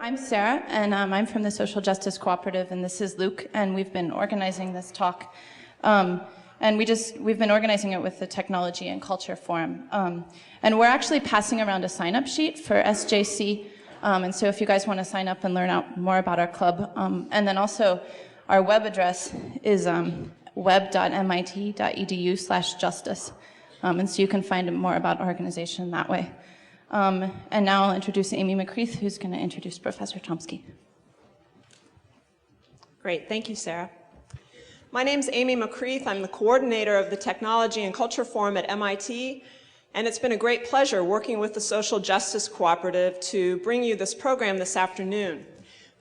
I'm Sarah, and I'm from the Social Justice Cooperative, and this is Luke, and we've been organizing this talk. And we've been organizing it with the Technology and Culture Forum. And we're actually passing around a sign-up sheet for SJC, and so if you guys want to sign up and learn out more about our club, and then also our web address is web.mit.edu/justice, and so you can find more about our organization that way. And now I'll introduce Amy McCreath, who's going to introduce Professor Chomsky. Great, thank you, Sarah. My name's Amy McCreath. I'm the coordinator of the Technology and Culture Forum at MIT, and it's been a great pleasure working with the Social Justice Cooperative to bring you this program this afternoon.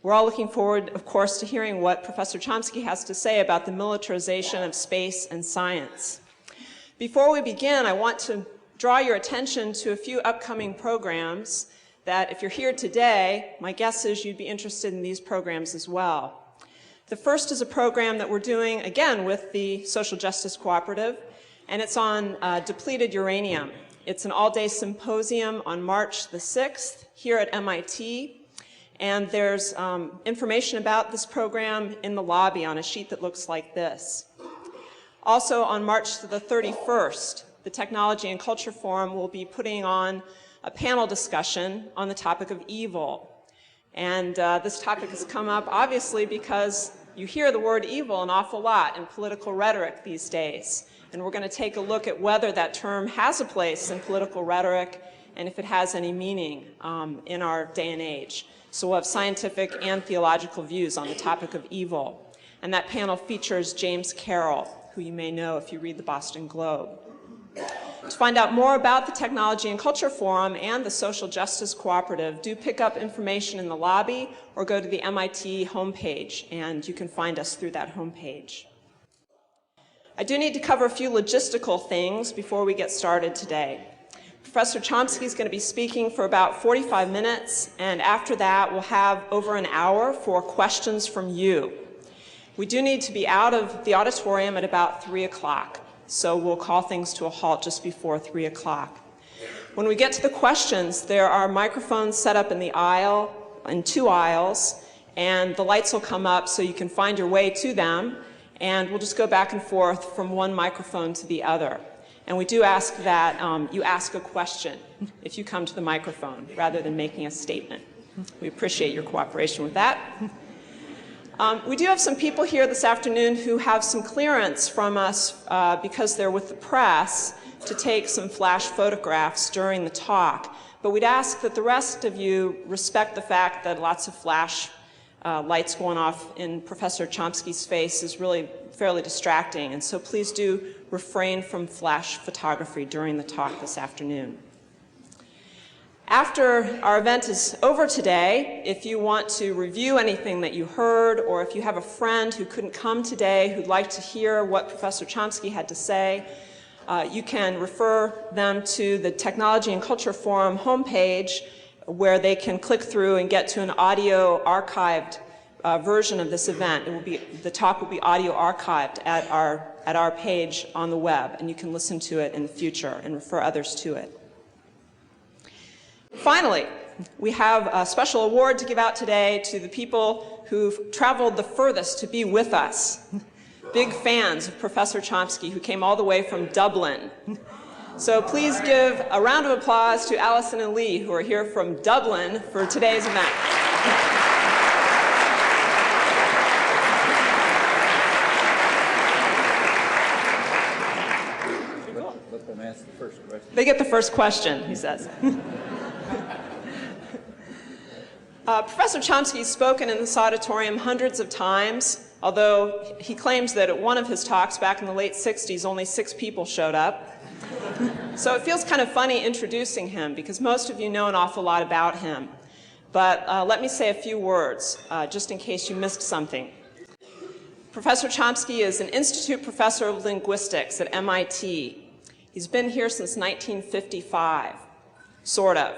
We're all looking forward, of course, to hearing what Professor Chomsky has to say about the militarization of space and science. Before we begin, I want to draw your attention to a few upcoming programs that, if you're here today, my guess is you'd be interested in these programs as well. The first is a program that we're doing, again, with the Social Justice Cooperative, and it's on depleted uranium. It's an all-day symposium on March the 6th here at MIT, and there's information about this program in the lobby on a sheet that looks like this. Also, on March the 31st, the Technology and Culture Forum will be putting on a panel discussion on the topic of evil. And this topic has come up obviously because you hear the word evil an awful lot in political rhetoric these days. And we're going to take a look at whether that term has a place in political rhetoric and if it has any meaning in our day and age. So we'll have scientific and theological views on the topic of evil. And that panel features James Carroll, who you may know if you read the Boston Globe. To find out more about the Technology and Culture Forum and the Social Justice Cooperative, do pick up information in the lobby or go to the MIT homepage, and you can find us through that homepage. I do need to cover a few logistical things before we get started today. Professor Chomsky is going to be speaking for about 45 minutes, and after that we'll have over an hour for questions from you. We do need to be out of the auditorium at about 3 o'clock. So we'll call things to a halt just before 3 o'clock. When we get to the questions, there are microphones set up in the aisle, in 2 aisles, and the lights will come up so you can find your way to them, and we'll just go back and forth from one microphone to the other. And we do ask that you ask a question if you come to the microphone, rather than making a statement. We appreciate your cooperation with that. We do have some people here this afternoon who have some clearance from us because they're with the press to take some flash photographs during the talk. But we'd ask that the rest of you respect the fact that lots of flash lights going off in Professor Chomsky's face is really fairly distracting. And so please do refrain from flash photography during the talk this afternoon. After our event is over today, if you want to review anything that you heard, or if you have a friend who couldn't come today who'd like to hear what Professor Chomsky had to say, you can refer them to the Technology and Culture Forum homepage, where they can click through and get to an audio archived version of this event. The talk will be audio archived at our page on the web, and you can listen to it in the future and refer others to it. Finally, we have a special award to give out today to the people who've traveled the furthest to be with us. Big fans of Professor Chomsky, who came all the way from Dublin. So please give a round of applause to Allison and Lee, who are here from Dublin for today's event. Let them ask the first question. They get the first question, he says. Professor Chomsky has spoken in this auditorium hundreds of times, although he claims that at one of his talks back in the late 60s, only 6 people showed up. So it feels kind of funny introducing him, because most of you know an awful lot about him. But let me say a few words, just in case you missed something. Professor Chomsky is an Institute Professor of Linguistics at MIT. He's been here since 1955, sort of.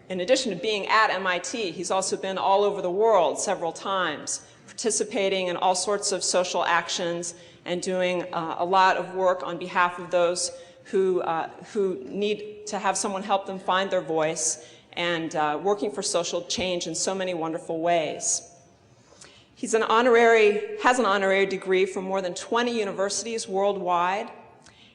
In addition to being at MIT, he's also been all over the world several times, participating in all sorts of social actions and doing a lot of work on behalf of those who need to have someone help them find their voice and working for social change in so many wonderful ways. He's has an honorary degree from more than 20 universities worldwide,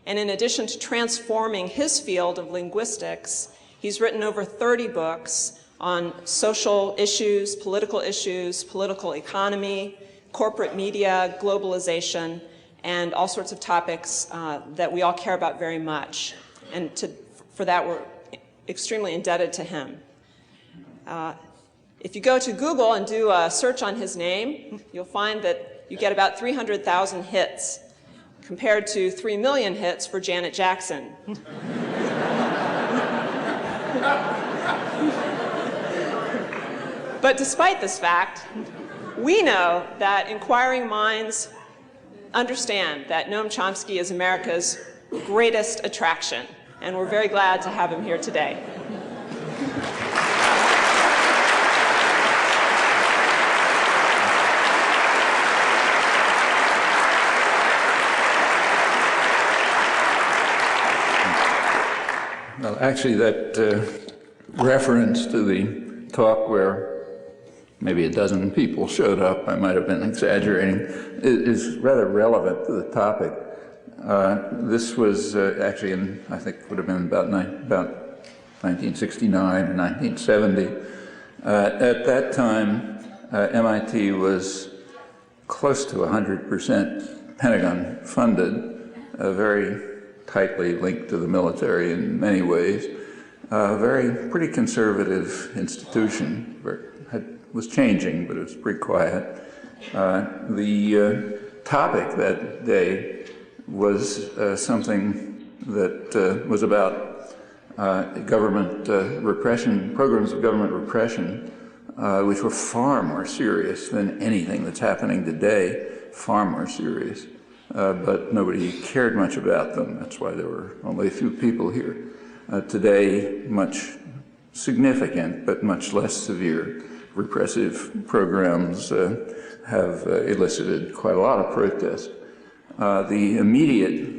and in addition to transforming his field of linguistics, he's written over 30 books on social issues, political economy, corporate media, globalization, and all sorts of topics that we all care about very much. And for that, we're extremely indebted to him. If you go to Google and do a search on his name, you'll find that you get about 300,000 hits, compared to 3 million hits for Janet Jackson. But despite this fact, we know that inquiring minds understand that Noam Chomsky is America's greatest attraction, and we're very glad to have him here today. Well, actually, that reference to the talk where maybe a dozen people showed up, I might have been exaggerating, is rather relevant to the topic. This was actually in, I think, would have been about 1969 or 1970. At that time, MIT was close to 100% Pentagon funded, very tightly linked to the military in many ways, pretty conservative institution. Was changing, but it was pretty quiet. The topic that day was something that was about government repression, programs of government repression, which were far more serious than anything that's happening today, far more serious. But nobody cared much about them. That's why there were only a few people here. Today, much significant, but much less severe repressive programs have elicited quite a lot of protest. The immediate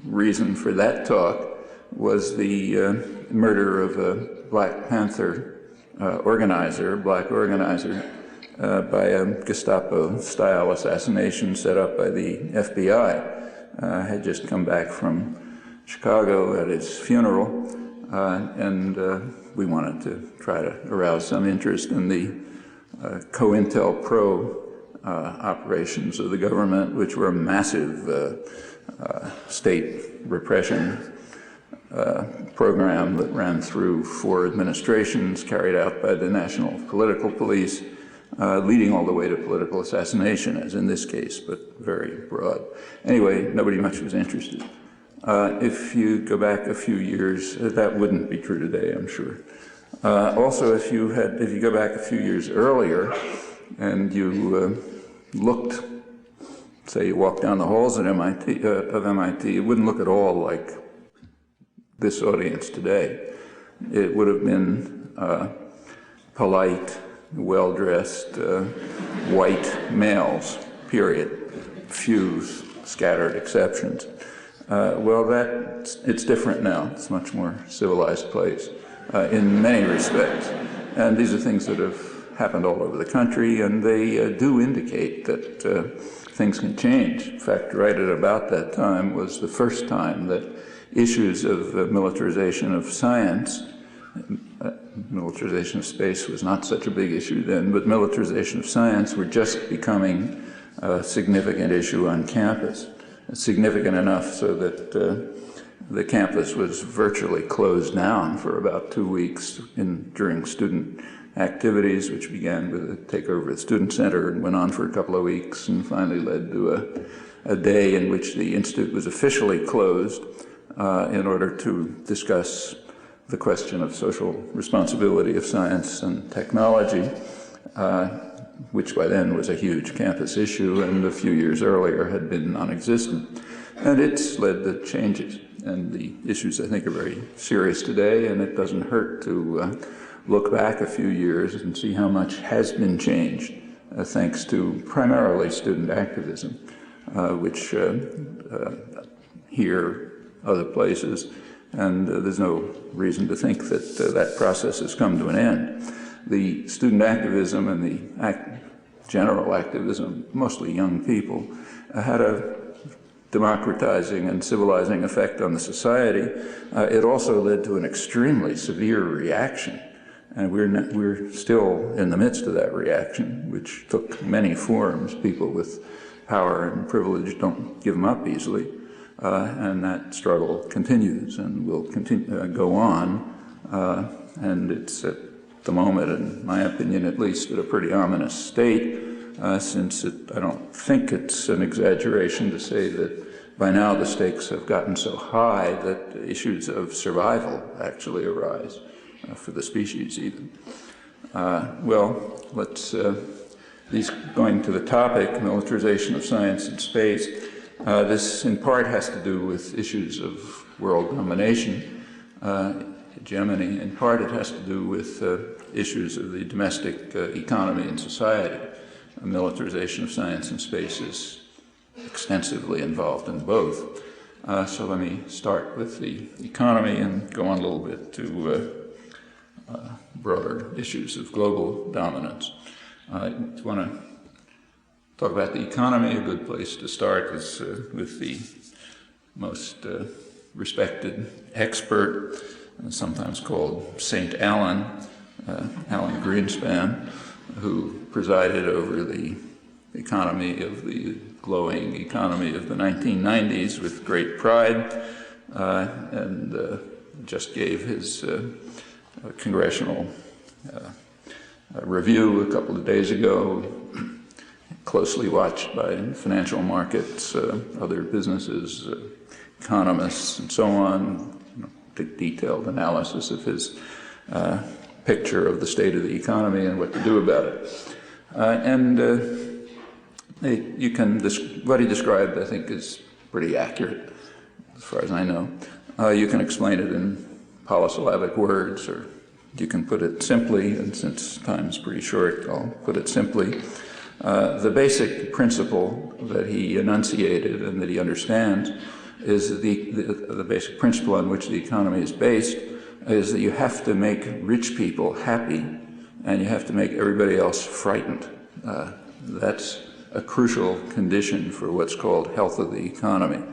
reason for that talk was the murder of a Black Panther black organizer, by a Gestapo-style assassination set up by the FBI. Had just come back from Chicago at his funeral, and we wanted to try to arouse some interest in the COINTELPRO operations of the government, which were a massive state repression program that ran through 4 administrations, carried out by the National Political Police, leading all the way to political assassination, as in this case, but very broad. Anyway, nobody much was interested. If you go back a few years, that wouldn't be true today, I'm sure. Also, if you go back a few years earlier and you looked, say you walked down the halls at MIT, it wouldn't look at all like this audience today. It would have been polite, well-dressed, white males, period. Few scattered exceptions. Well, it's different now. It's a much more civilized place in many respects. And these are things that have happened all over the country, and they do indicate that things can change. In fact, right at about that time was the first time that issues of militarization of science, militarization of space was not such a big issue then, but militarization of science were just becoming a significant issue on campus. Significant enough so that the campus was virtually closed down for about 2 weeks during student activities, which began with a takeover of the student center and went on for a couple of weeks and finally led to a day in which the institute was officially closed in order to discuss the question of social responsibility of science and technology, which by then was a huge campus issue and a few years earlier had been non-existent. And it's led to changes. And the issues, I think, are very serious today, and it doesn't hurt to look back a few years and see how much has been changed, thanks to primarily student activism, which here, other places, and there's no reason to think that that process has come to an end. The student activism and the general activism, mostly young people, had a democratizing and civilizing effect on the society. It also led to an extremely severe reaction, and we're still in the midst of that reaction, which took many forms. People with power and privilege don't give them up easily, and that struggle continues and will go on, and it's at the moment, in my opinion at least, at a pretty ominous state, since I don't think it's an exaggeration to say that by now the stakes have gotten so high that issues of survival actually arise, for the species even. Well, let's, going to the topic, militarization of science and space, this in part has to do with issues of world domination, hegemony. In part it has to do with issues of the domestic economy and society. Militarization of science and space is extensively involved in both. So let me start with the economy and go on a little bit to broader issues of global dominance. If you want to talk about the economy, a good place to start is with the most respected expert, sometimes called St. Alan, Alan Greenspan, who presided over the economy of the glowing economy of the 1990s with great pride, and just gave his congressional review a couple of days ago, closely watched by financial markets, other businesses, economists, and so on. Detailed analysis of his picture of the state of the economy and what to do about it. What he described, I think, is pretty accurate, as far as I know. You can explain it in polysyllabic words, or you can put it simply, and since time's pretty short, I'll put it simply. The basic principle that he enunciated and that he understands is the basic principle on which the economy is based is that you have to make rich people happy and you have to make everybody else frightened. That's a crucial condition for what's called health of the economy.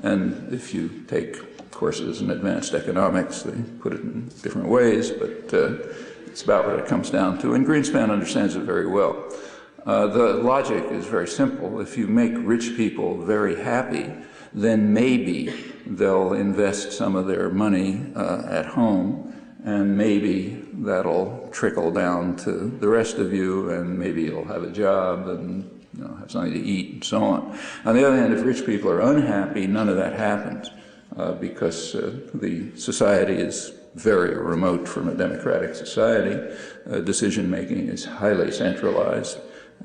And if you take courses in advanced economics, they put it in different ways, but it's about what it comes down to. And Greenspan understands it very well. The logic is very simple. If you make rich people very happy, then maybe they'll invest some of their money at home, and maybe that'll trickle down to the rest of you, and maybe you'll have a job and have something to eat and so on. On the other hand, if rich people are unhappy, none of that happens because the society is very remote from a democratic society. Decision-making is highly centralized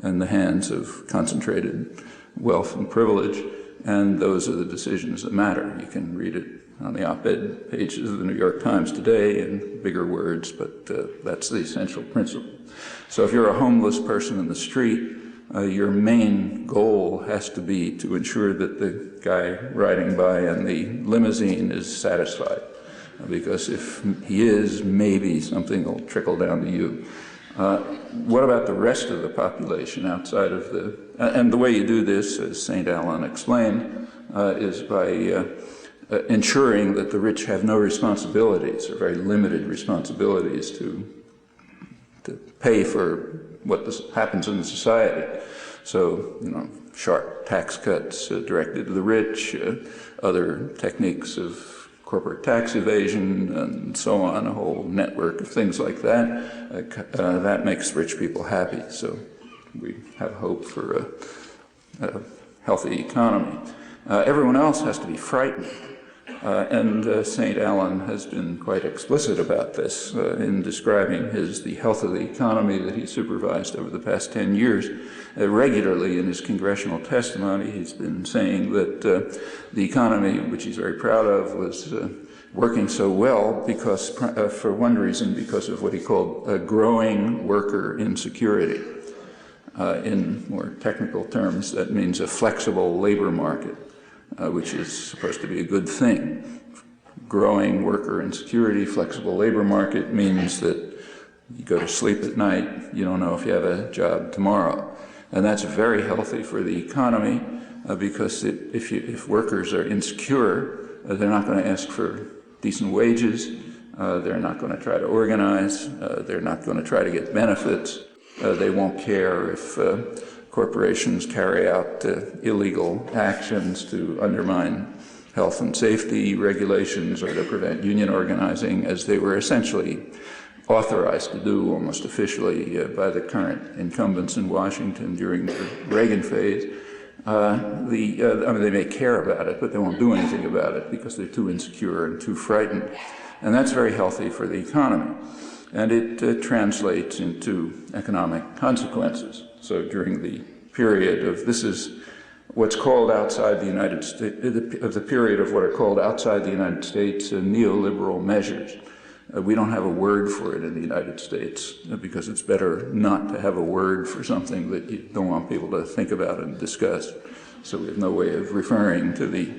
in the hands of concentrated wealth and privilege, and those are the decisions that matter. You can read it on the op-ed pages of the New York Times today in bigger words, but that's the essential principle. So if you're a homeless person in the street, your main goal has to be to ensure that the guy riding by in the limousine is satisfied, because if he is, maybe something will trickle down to you. What about the rest of the population outside of the... And the way you do this, as St. Alan explained, is by ensuring that the rich have no responsibilities, or very limited responsibilities to pay for what happens in the society. So, sharp tax cuts directed to the rich, other techniques of corporate tax evasion, and so on, a whole network of things like that. That makes rich people happy. So we have hope for a healthy economy. Everyone else has to be frightened. And St. Alan has been quite explicit about this in describing the health of the economy that he supervised over the past 10 years. Regularly in his congressional testimony, he's been saying that the economy, which he's very proud of, was working so well because, for one reason, because of what he called a growing worker insecurity. In more technical terms, that means a flexible labor market, which is supposed to be a good thing. growing worker insecurity. Flexible labor market means that you go to sleep at night, you don't know if you have a job tomorrow. And that's very healthy for the economy because if workers are insecure, they're not going to ask for decent wages, they're not going to try to organize, they're not going to try to get benefits, they won't care if corporations carry out illegal actions to undermine health and safety regulations or to prevent union organizing, as they were essentially authorized to do almost officially by the current incumbents in Washington during the Reagan phase. I mean, they may care about it, but they won't do anything about it because they're too insecure and too frightened. And that's very healthy for the economy. And it translates into economic consequences. So during the period of, this is what's called outside the United States, of the period of what are called outside the United States neoliberal measures. We don't have a word for it in the United States because it's better not to have a word for something that you don't want people to think about and discuss. So we have no way of referring to the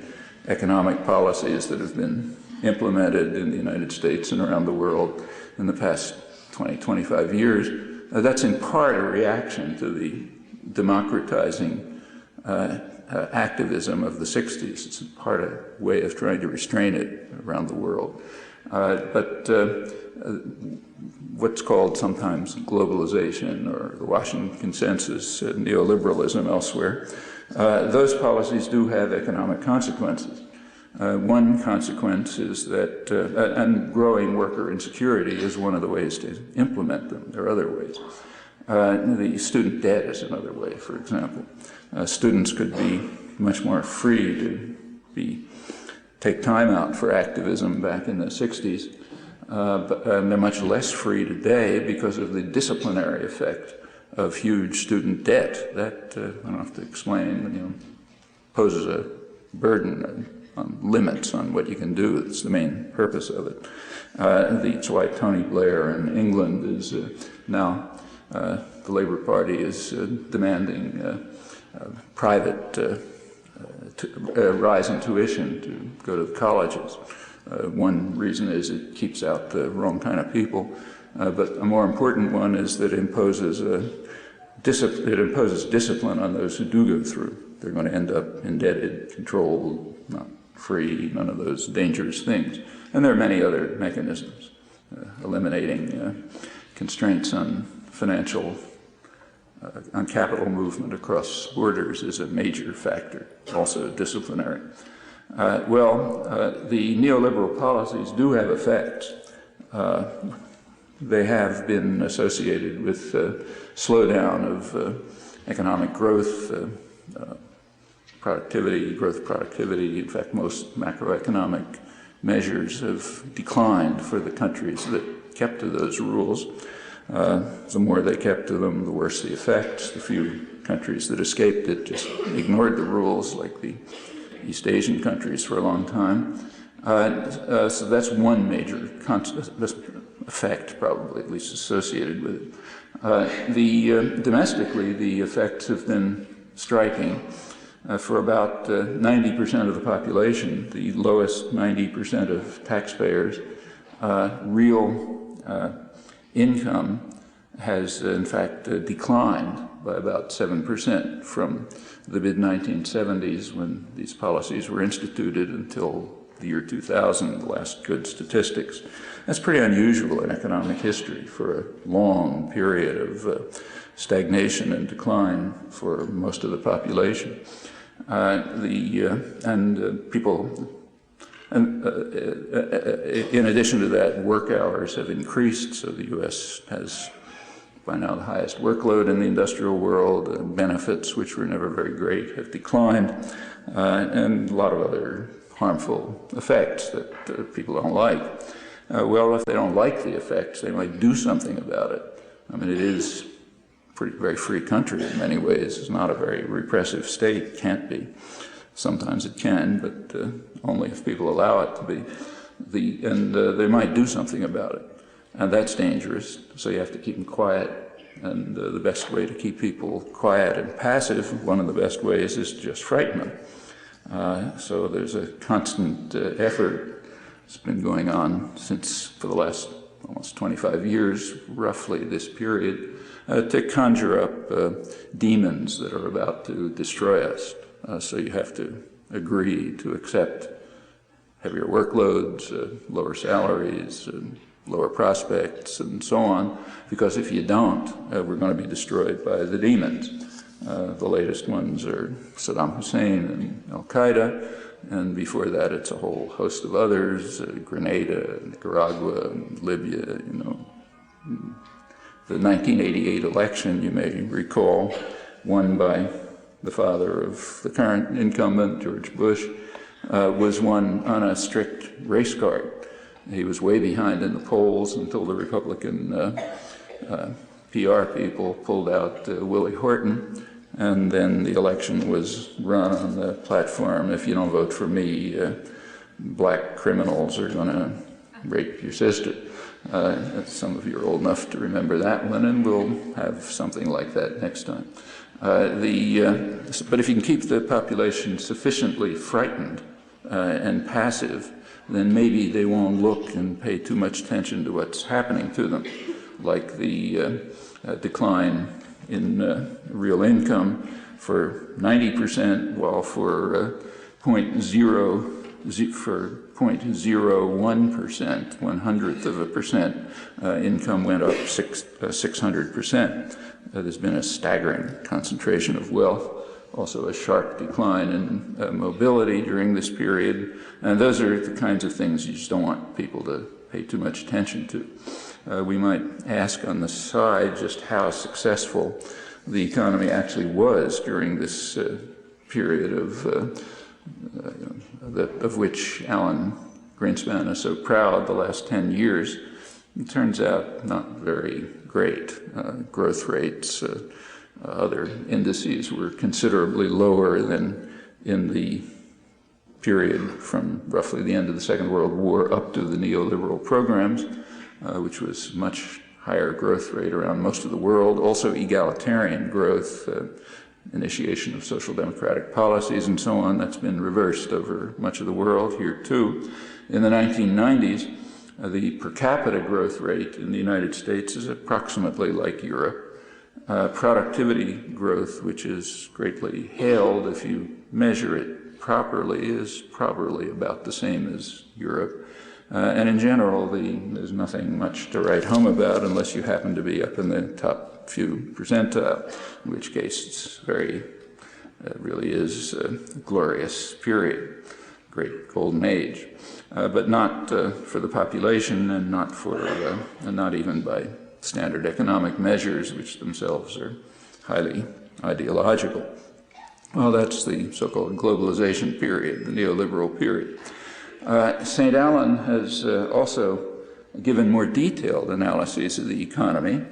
economic policies that have been implemented in the United States and around the world in the past 20, 25 years. That's in part a reaction to the democratizing activism of the 60s. It's part of a way of trying to restrain it around the world. But what's called sometimes globalization or the Washington Consensus, neoliberalism elsewhere, those policies do have economic consequences. One consequence is that, and growing worker insecurity is one of the ways to implement them. There are other ways. The student debt is another way, for example. Students could be much more free to take time out for activism back in the 60s, but they're much less free today because of the disciplinary effect of huge student debt. That, I don't have to explain, poses a burden on limits on what you can do. It's the main purpose of it. That's why Tony Blair in England is now, the Labour Party is demanding private rise in tuition to go to the colleges. One reason is it keeps out the wrong kind of people, but a more important one is that it imposes discipline on those who do go through. They're going to end up indebted, controlled, not free, none of those dangerous things. And there are many other mechanisms. Eliminating constraints on financial on capital movement across borders is a major factor, also disciplinary. The neoliberal policies do have effects. They have been associated with slowdown of economic growth, growth productivity. In fact, most macroeconomic measures have declined for the countries that kept to those rules. The more they kept to them, the worse the effects. The few countries that escaped it just ignored the rules, like the East Asian countries for a long time. So that's one major effect, probably, at least associated with it. Domestically, the effects have been striking. For about 90% of the population, the lowest 90% of taxpayers, real income has in fact declined by about 7% from the mid-1970s when these policies were instituted until the year 2000, the last good statistics. That's pretty unusual in economic history for a long period of stagnation and decline for most of the population. In addition to that, work hours have increased, so the U.S. has by now the highest workload in the industrial world. Benefits, which were never very great, have declined, and a lot of other harmful effects that people don't like. Well, if they don't like the effects, they might do something about it. I mean, it is a very free country in many ways. It's not a very repressive state, can't be. Sometimes it can, but only if people allow it to be. They might do something about it, and that's dangerous. So you have to keep them quiet, and the best way to keep people quiet and passive, one of the best ways, is to just frighten them. So there's a constant effort It's been going on since for the last almost 25 years, roughly this period, to conjure up demons that are about to destroy us. So you have to agree to accept heavier workloads, lower salaries, lower prospects, and so on, because if you don't, we're going to be destroyed by the demons. The latest ones are Saddam Hussein and Al-Qaeda, and before that it's a whole host of others, Grenada, Nicaragua, Libya, you know. The 1988 election, you may recall, won by the father of the current incumbent, George Bush, was won on a strict race card. He was way behind in the polls until the Republican PR people pulled out Willie Horton, and then the election was run on the platform, if you don't vote for me, black criminals are going to rape your sister. Some of you are old enough to remember that one, and we'll have something like that next time. But if you can keep the population sufficiently frightened and passive, then maybe they won't look and pay too much attention to what's happening to them, like the decline in real income for 90%, while for 0.01%, 1/100%, income went up 600%. There's been a staggering concentration of wealth, also a sharp decline in mobility during this period, and those are the kinds of things you just don't want people to pay too much attention to. We might ask on the side just how successful the economy actually was during this period of which Alan Greenspan is so proud, the last 10 years. It turns out not very great. Growth rates, other indices were considerably lower than in the period from roughly the end of the Second World War up to the neoliberal programs, which was much higher growth rate around most of the world. Also egalitarian growth, initiation of social democratic policies and so on. That's been reversed over much of the world, here too. In the 1990s, the per capita growth rate in the United States is approximately like Europe. Productivity growth, which is greatly hailed if you measure it properly, is probably about the same as Europe. And in general, there's nothing much to write home about unless you happen to be up in the top few percentile, in which case it's really is a glorious period, great golden age. But not for the population, and not even by standard economic measures, which themselves are highly ideological. Well, that's the so-called globalization period, the neoliberal period. St. Allen has also given more detailed analyses of the economy,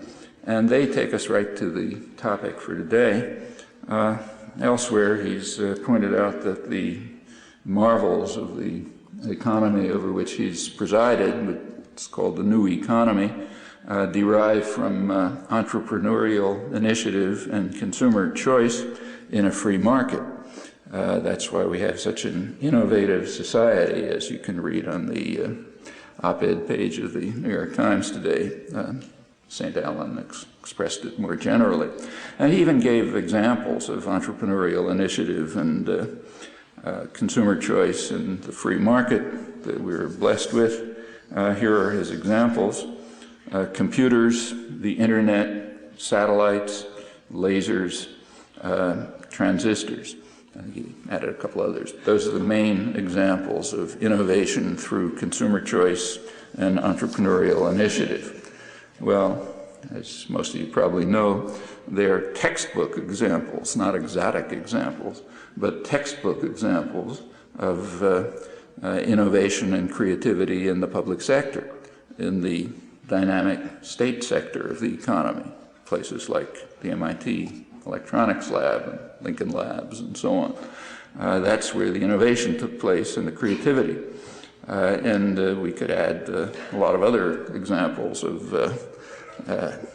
and they take us right to the topic for today. Elsewhere, he's pointed out that the marvels of the economy over which he's presided, it's called the new economy, derive from entrepreneurial initiative and consumer choice in a free market. That's why we have such an innovative society, as you can read on the op-ed page of the New York Times today. St. Allen expressed it more generally. And he even gave examples of entrepreneurial initiative and consumer choice in the free market that we're blessed with. Here are his examples. Computers, the internet, satellites, lasers, transistors. He added a couple others. Those are the main examples of innovation through consumer choice and entrepreneurial initiative. Well, as most of you probably know, they're textbook examples, not exotic examples, but textbook examples of innovation and creativity in the public sector, in the dynamic state sector of the economy, places like the MIT Electronics Lab and Lincoln Labs and so on. That's where the innovation took place and the creativity. And we could add a lot of other examples of,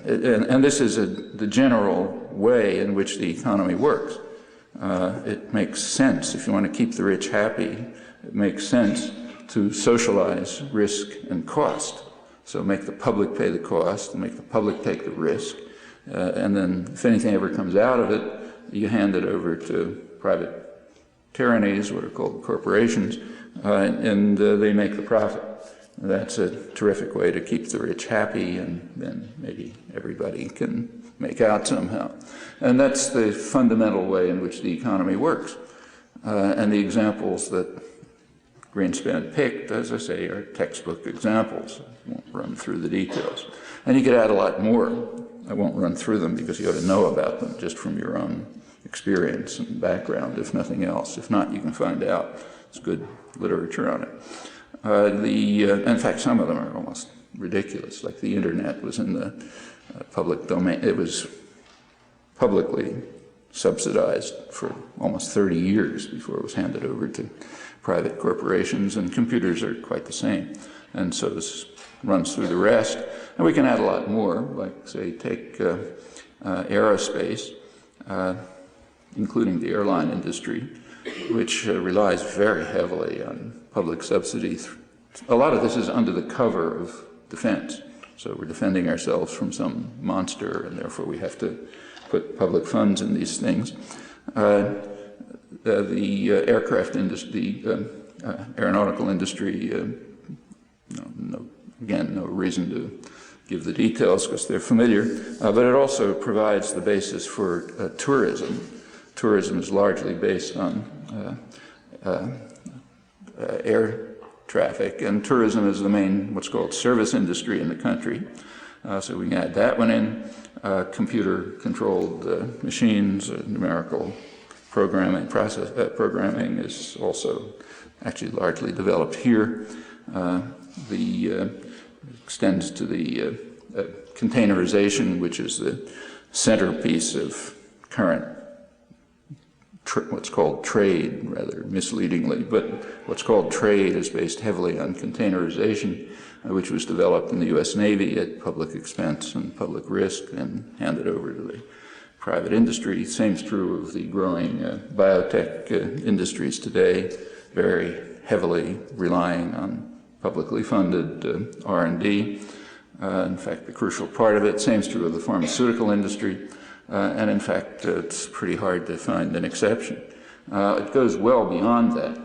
and this is the general way in which the economy works. It makes sense. If you want to keep the rich happy, it makes sense to socialize risk and cost. So make the public pay the cost and make the public take the risk. And then if anything ever comes out of it, you hand it over to private tyrannies, what are called corporations, and they make the profit. That's a terrific way to keep the rich happy, and then maybe everybody can make out somehow. And that's the fundamental way in which the economy works. And the examples that Greenspan picked, as I say, are textbook examples. I won't run through the details. And you could add a lot more. I won't run through them because you ought to know about them just from your own experience and background, if nothing else. If not, you can find out. There's good literature on it. In fact, some of them are almost ridiculous, like the internet was in the public domain. It was publicly subsidized for almost 30 years before it was handed over to private corporations, and computers are quite the same. And so this runs through the rest. And we can add a lot more, like, say, take aerospace, including the airline industry, which relies very heavily on public subsidy. A lot of this is under the cover of defense. So we're defending ourselves from some monster, and therefore we have to put public funds in these things. The aircraft industry, aeronautical industry, again, no reason to give the details because they're familiar, but it also provides the basis for tourism. Tourism is largely based on air traffic, and tourism is the main, what's called service industry in the country. So we can add that one in. Computer-controlled machines, numerical programming, programming is also actually largely developed here. Extends to the containerization, which is the centerpiece of current what's called trade, rather misleadingly, but what's called trade is based heavily on containerization, which was developed in the U.S. Navy at public expense and public risk and handed over to the private industry. Same is true of the growing biotech industries today, very heavily relying on publicly funded R&D. In fact, the crucial part of it. Same is true of the pharmaceutical industry. And in fact, it's pretty hard to find an exception. It goes well beyond that.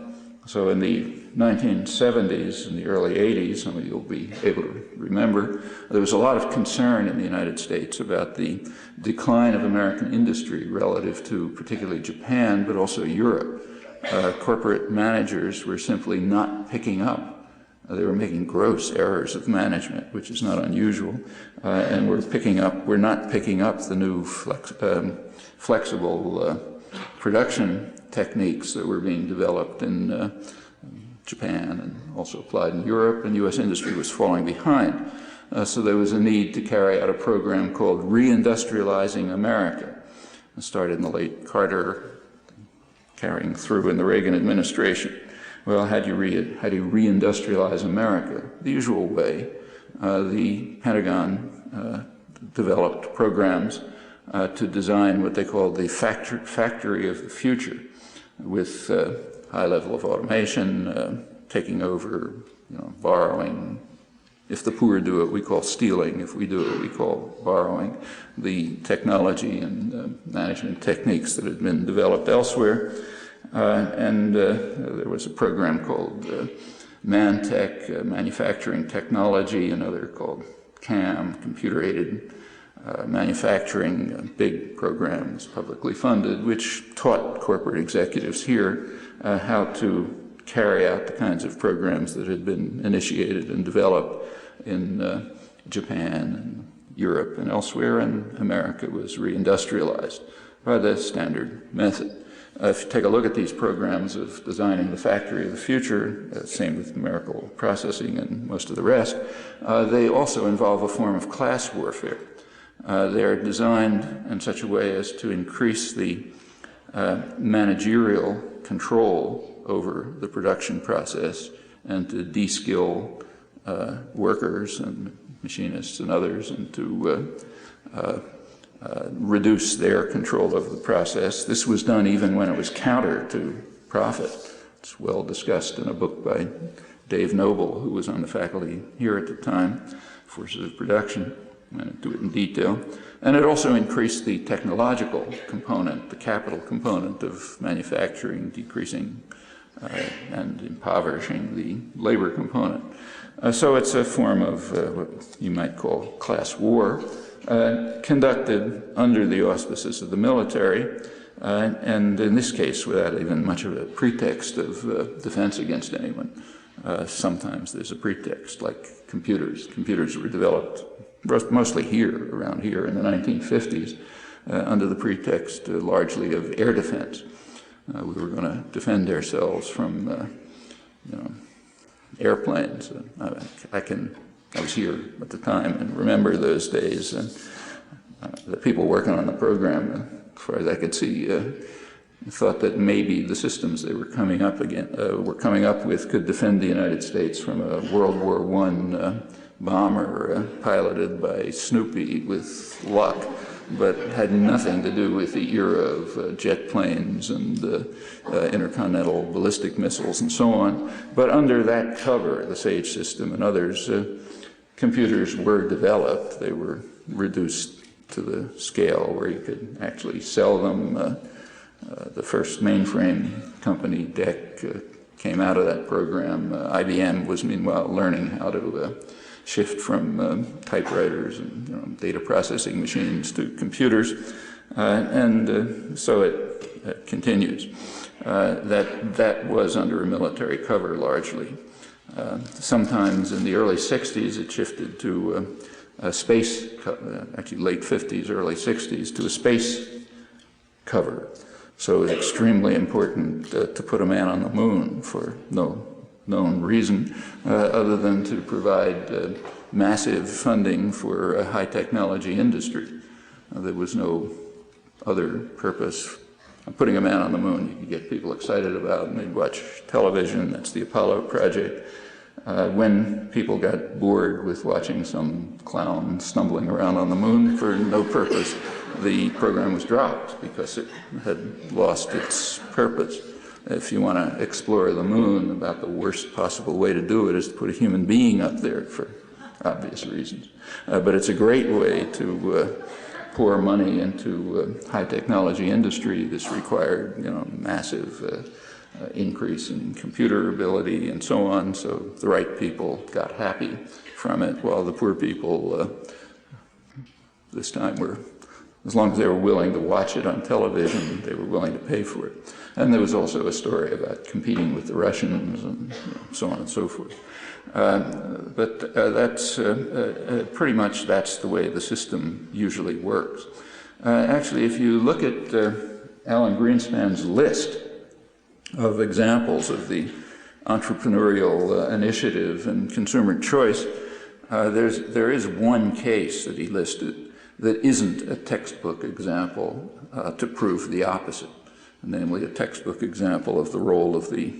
So in the 1970s and the early 80s, some of you will be able to remember, there was a lot of concern in the United States about the decline of American industry relative to particularly Japan, but also Europe. Corporate managers were simply not picking up. They were making gross errors of management, which is not unusual, and we're not picking up the new flexible production techniques that were being developed in Japan and also applied in Europe, and U.S. industry was falling behind. So there was a need to carry out a program called Reindustrializing America. It started in the late Carter, carrying through in the Reagan administration. Well, how do you reindustrialize America? The usual way. The Pentagon developed programs to design what they called the factory of the future, with high level of automation, taking over, borrowing. If the poor do it, we call stealing. If we do it, we call borrowing. The technology and management techniques that had been developed elsewhere. There was a program called ManTech, Manufacturing Technology, another called CAM, Computer-Aided Manufacturing, big programs, publicly funded, which taught corporate executives here how to carry out the kinds of programs that had been initiated and developed in Japan and Europe and elsewhere, and America was reindustrialized by the standard method. If you take a look at these programs of designing the factory of the future, same with numerical processing and most of the rest, they also involve a form of class warfare. They're designed in such a way as to increase the managerial control over the production process and to de-skill workers and machinists and others, and to reduce their control of the process. This was done even when it was counter to profit. It's well discussed in a book by Dave Noble, who was on the faculty here at the time, Forces of Production. I'm going to do it in detail. And it also increased the technological component, the capital component of manufacturing, decreasing and impoverishing the labor component. So it's a form of what you might call class war, conducted under the auspices of the military, and in this case without even much of a pretext of defense against anyone. Sometimes there's a pretext, like computers. Computers were developed mostly here, around here in the 1950s, under the pretext largely of air defense. We were going to defend ourselves from, airplanes. I was here at the time and remember those days, and the people working on the program, as far as I could see, thought that maybe the systems they were coming up with could defend the United States from a World War I bomber piloted by Snoopy with luck, but had nothing to do with the era of jet planes and intercontinental ballistic missiles and so on. But under that cover, the SAGE system and others, computers were developed. They were reduced to the scale where you could actually sell them. The first mainframe company, DEC, came out of that program. IBM was meanwhile learning how to shift from typewriters and data processing machines to computers, and so it continues. That was under a military cover largely. Sometimes in the early 60s it shifted to a space, actually late 50s, early 60s, to a space cover. So it was extremely important to put a man on the moon for no known reason other than to provide massive funding for a high technology industry. There was no other purpose. Putting a man on the moon you could get people excited about, and they'd watch television. That's the Apollo project. When people got bored with watching some clown stumbling around on the moon for no purpose, the program was dropped because it had lost its purpose. If you want to explore the moon, about the worst possible way to do it is to put a human being up there for obvious reasons. But it's a great way to pour money into high technology industry. This required, massive increase in computer ability and so on. So the right people got happy from it, while the poor people this time were, as long as they were willing to watch it on television, they were willing to pay for it. And there was also a story about competing with the Russians and so on and so forth. But that's pretty much that's the way the system usually works. Actually, if you look at Alan Greenspan's list of examples of the entrepreneurial initiative and consumer choice, there is one case that he listed that isn't a textbook example to prove the opposite, namely a textbook example of the role of the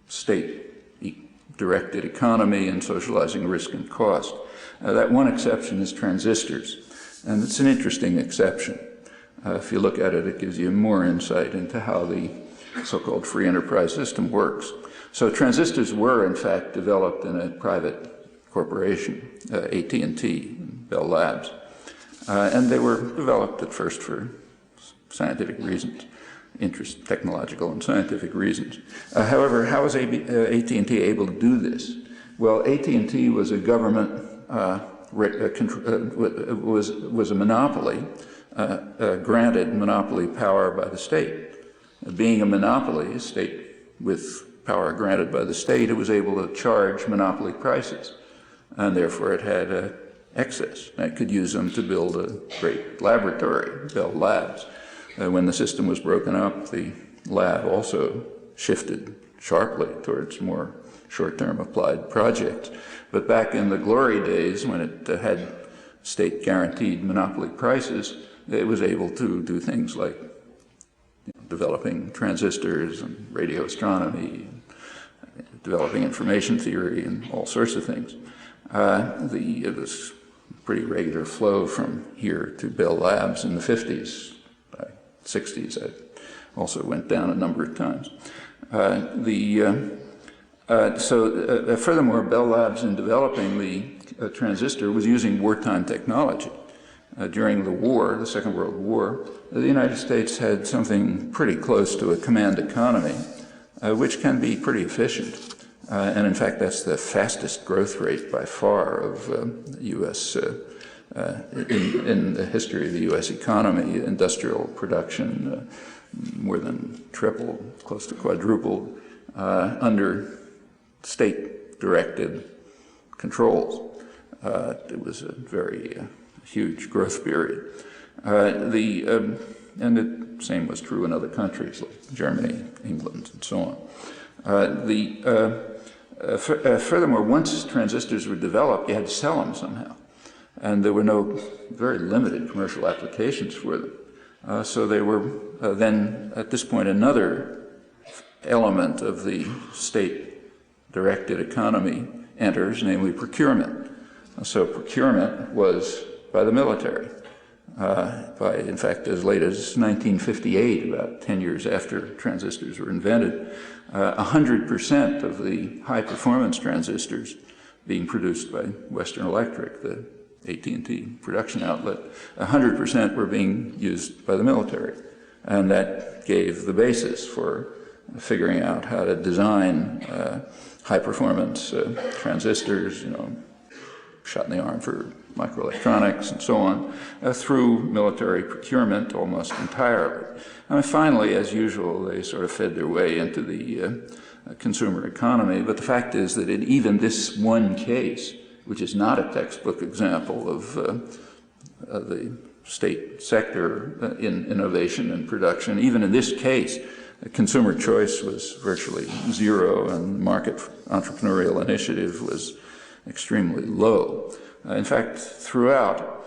state-directed economy in socializing risk and cost. That one exception is transistors, and it's an interesting exception. If you look at it, it gives you more insight into how the so-called free enterprise system works. So transistors were, in fact, developed in a private corporation, AT&T, Bell Labs. And they were developed at first for scientific reasons, technological and scientific reasons. However, how was AT&T able to do this? Well, AT&T was a government, was a monopoly, granted monopoly power by the state. Being a monopoly, a state with power granted by the state, it was able to charge monopoly prices, and therefore it had excess. And it could use them to build a great laboratory, Bell Labs. When the system was broken up, the lab also shifted sharply towards more short-term applied projects. But back in the glory days, when it had state-guaranteed monopoly prices, it was able to do things like developing transistors and radio astronomy, developing information theory, and all sorts of things. It was pretty regular flow from here to Bell Labs in the 50s. By 60s, I also went down a number of times. Furthermore, Bell Labs, in developing the transistor, was using wartime technology. During the war, the Second World War, the United States had something pretty close to a command economy, which can be pretty efficient. And in fact, that's the fastest growth rate by far of U.S. In the history of the U.S. economy. Industrial production more than tripled, close to quadrupled, under state-directed controls. It was a very huge growth period. And the same was true in other countries like Germany, England, and so on. Furthermore, once transistors were developed, you had to sell them somehow. And there were very limited commercial applications for them. So they were then, at this point, another element of the state-directed economy enters, namely procurement. So procurement was by the military. In fact, as late as 1958, about 10 years after transistors were invented, 100% of the high-performance transistors being produced by Western Electric, the AT&T production outlet, 100% were being used by the military. And that gave the basis for figuring out how to design high-performance transistors, shot in the arm for microelectronics and so on, through military procurement almost entirely. And finally, as usual, they sort of fed their way into the consumer economy. But the fact is that in even this one case, which is not a textbook example of the state sector in innovation and production, even in this case, consumer choice was virtually zero and market entrepreneurial initiative was extremely low. In fact, throughout,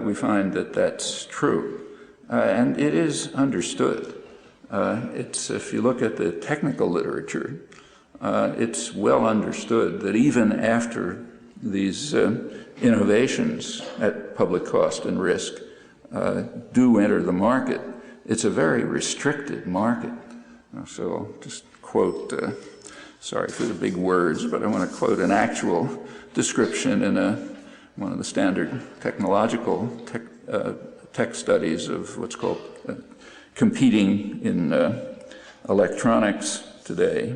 we find that that's true. And it is understood. If you look at the technical literature, it's well understood that even after these innovations at public cost and risk do enter the market, it's a very restricted market. So I'll just quote, sorry for the big words, but I want to quote an actual description in one of the standard technological tech studies of what's called competing in electronics today.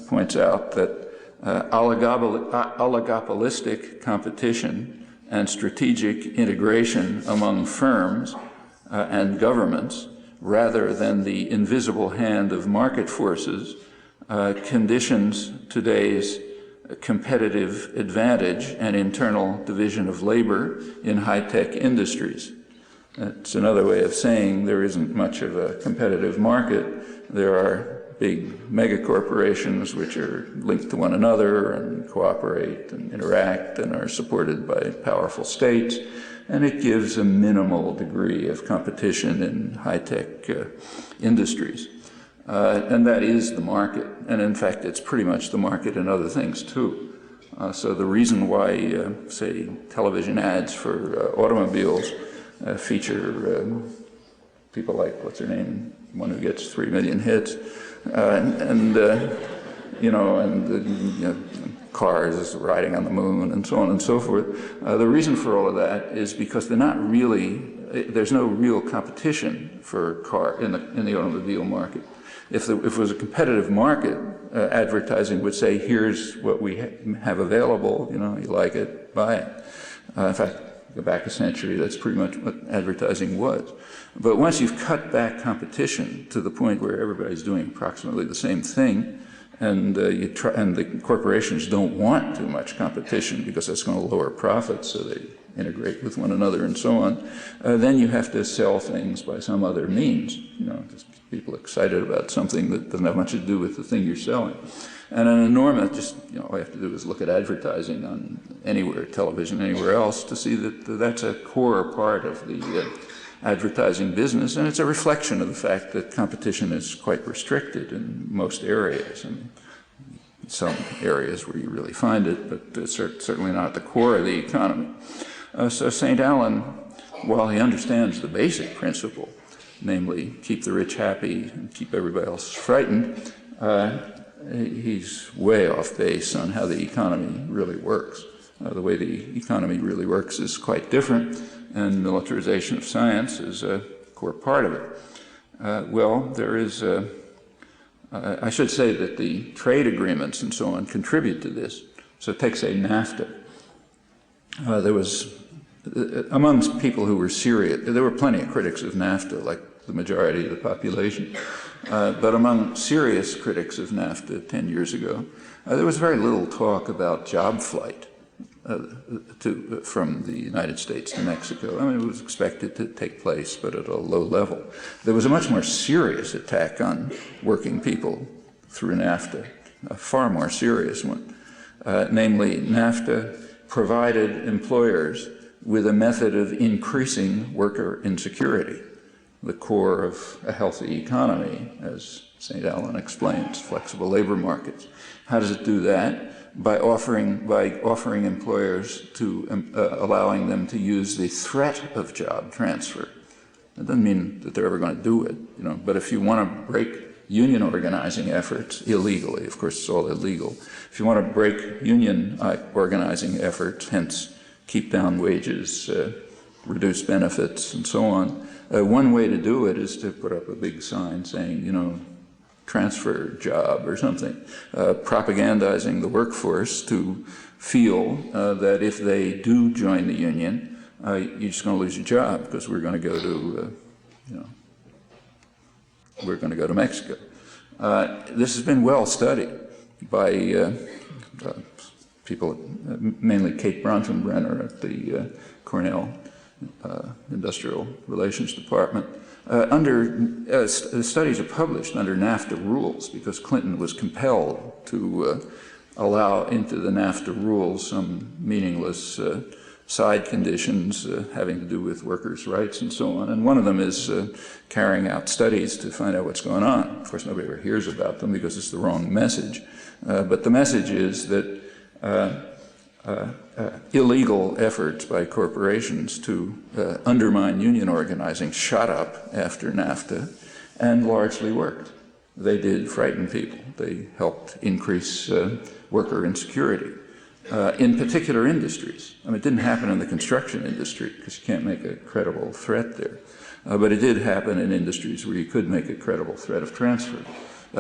Points out that oligopolistic competition and strategic integration among firms and governments, rather than the invisible hand of market forces, conditions today's competitive advantage and internal division of labor in high-tech industries. That's another way of saying there isn't much of a competitive market. There are big megacorporations which are linked to one another and cooperate and interact and are supported by powerful states, and it gives a minimal degree of competition in high-tech industries. And that is the market. And in fact, it's pretty much the market in other things, too. So the reason why, say, television ads for automobiles feature people like, what's her name, one who gets 3 million hits, cars riding on the moon and so on and so forth. The reason for all of that is because they're not really, there's no real competition for car in the automobile market. If it was a competitive market, advertising would say, here's what we have available, you like it, buy it. In fact, go back a century, that's pretty much what advertising was. But once you've cut back competition to the point where everybody's doing approximately the same thing, and the corporations don't want too much competition because that's going to lower profits, so they integrate with one another and so on, then you have to sell things by some other means, just people excited about something that doesn't have much to do with the thing you're selling. And an enormous, all you have to do is look at advertising on anywhere, television, anywhere else, to see that that's a core part of the advertising business, and it's a reflection of the fact that competition is quite restricted in most areas. And some areas where you really find it, but certainly not at the core of the economy. So St. Allen, while he understands the basic principle, namely keep the rich happy and keep everybody else frightened, he's way off base on how the economy really works. The way the economy really works is quite different, and militarization of science is a core part of it. Well, there is I should say that the trade agreements and so on contribute to this. So take, say, NAFTA. There was, amongst people who were serious, there were plenty of critics of NAFTA, like the majority of the population. But among serious critics of NAFTA 10 years ago, there was very little talk about job flight from the United States to Mexico. I mean, it was expected to take place, but at a low level. There was a much more serious attack on working people through NAFTA, a far more serious one. Namely, NAFTA provided employers with a method of increasing worker insecurity, the core of a healthy economy, as St. Allen explains, flexible labor markets. How does it do that? By offering employers to allowing them to use the threat of job transfer. That doesn't mean that they're ever going to do it, you know. But if you want to break union organizing efforts illegally, of course it's all illegal. If you want to break union organizing efforts, hence keep down wages, reduce benefits, and so on, one way to do it is to put up a big sign saying, you know, transfer job or something, propagandizing the workforce to feel that if they do join the union, you're just going to lose your job because we're going to go to, we're going to go to Mexico. This has been well studied by people, mainly Kate Bronfenbrenner at the Cornell Industrial Relations Department. Studies are published under NAFTA rules because Clinton was compelled to allow into the NAFTA rules some meaningless side conditions having to do with workers' rights and so on. And one of them is carrying out studies to find out what's going on. Of course, nobody ever hears about them because it's the wrong message. But the message is that illegal efforts by corporations to undermine union organizing shot up after NAFTA and largely worked. They did frighten people. They helped increase worker insecurity in particular industries. I mean, it didn't happen in the construction industry because you can't make a credible threat there. But it did happen in industries where you could make a credible threat of transfer.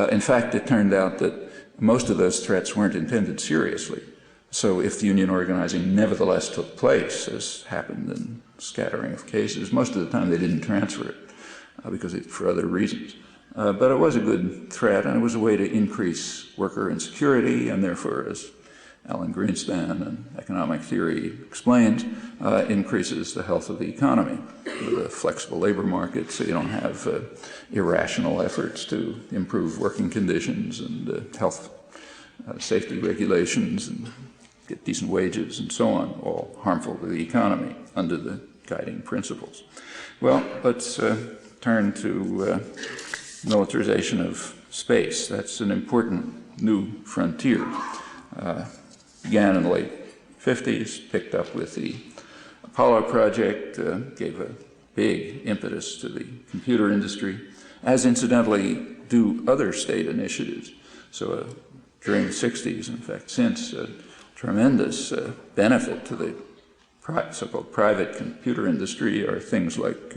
In fact, it turned out that most of those threats weren't intended seriously. So if the union organizing nevertheless took place, as happened in a scattering of cases, most of the time they didn't transfer it for other reasons. But it was a good threat, and it was a way to increase worker insecurity, and therefore, as Alan Greenspan and economic theory explains, increases the health of the economy with a flexible labor market, so you don't have irrational efforts to improve working conditions and health safety regulations and get decent wages and so on, all harmful to the economy under the guiding principles. Well, let's turn to militarization of space. That's an important new frontier. Began in the late 50s, picked up with the Apollo project, gave a big impetus to the computer industry, as incidentally do other state initiatives. So during the 60s, in fact, since, tremendous benefit to the so-called private computer industry are things like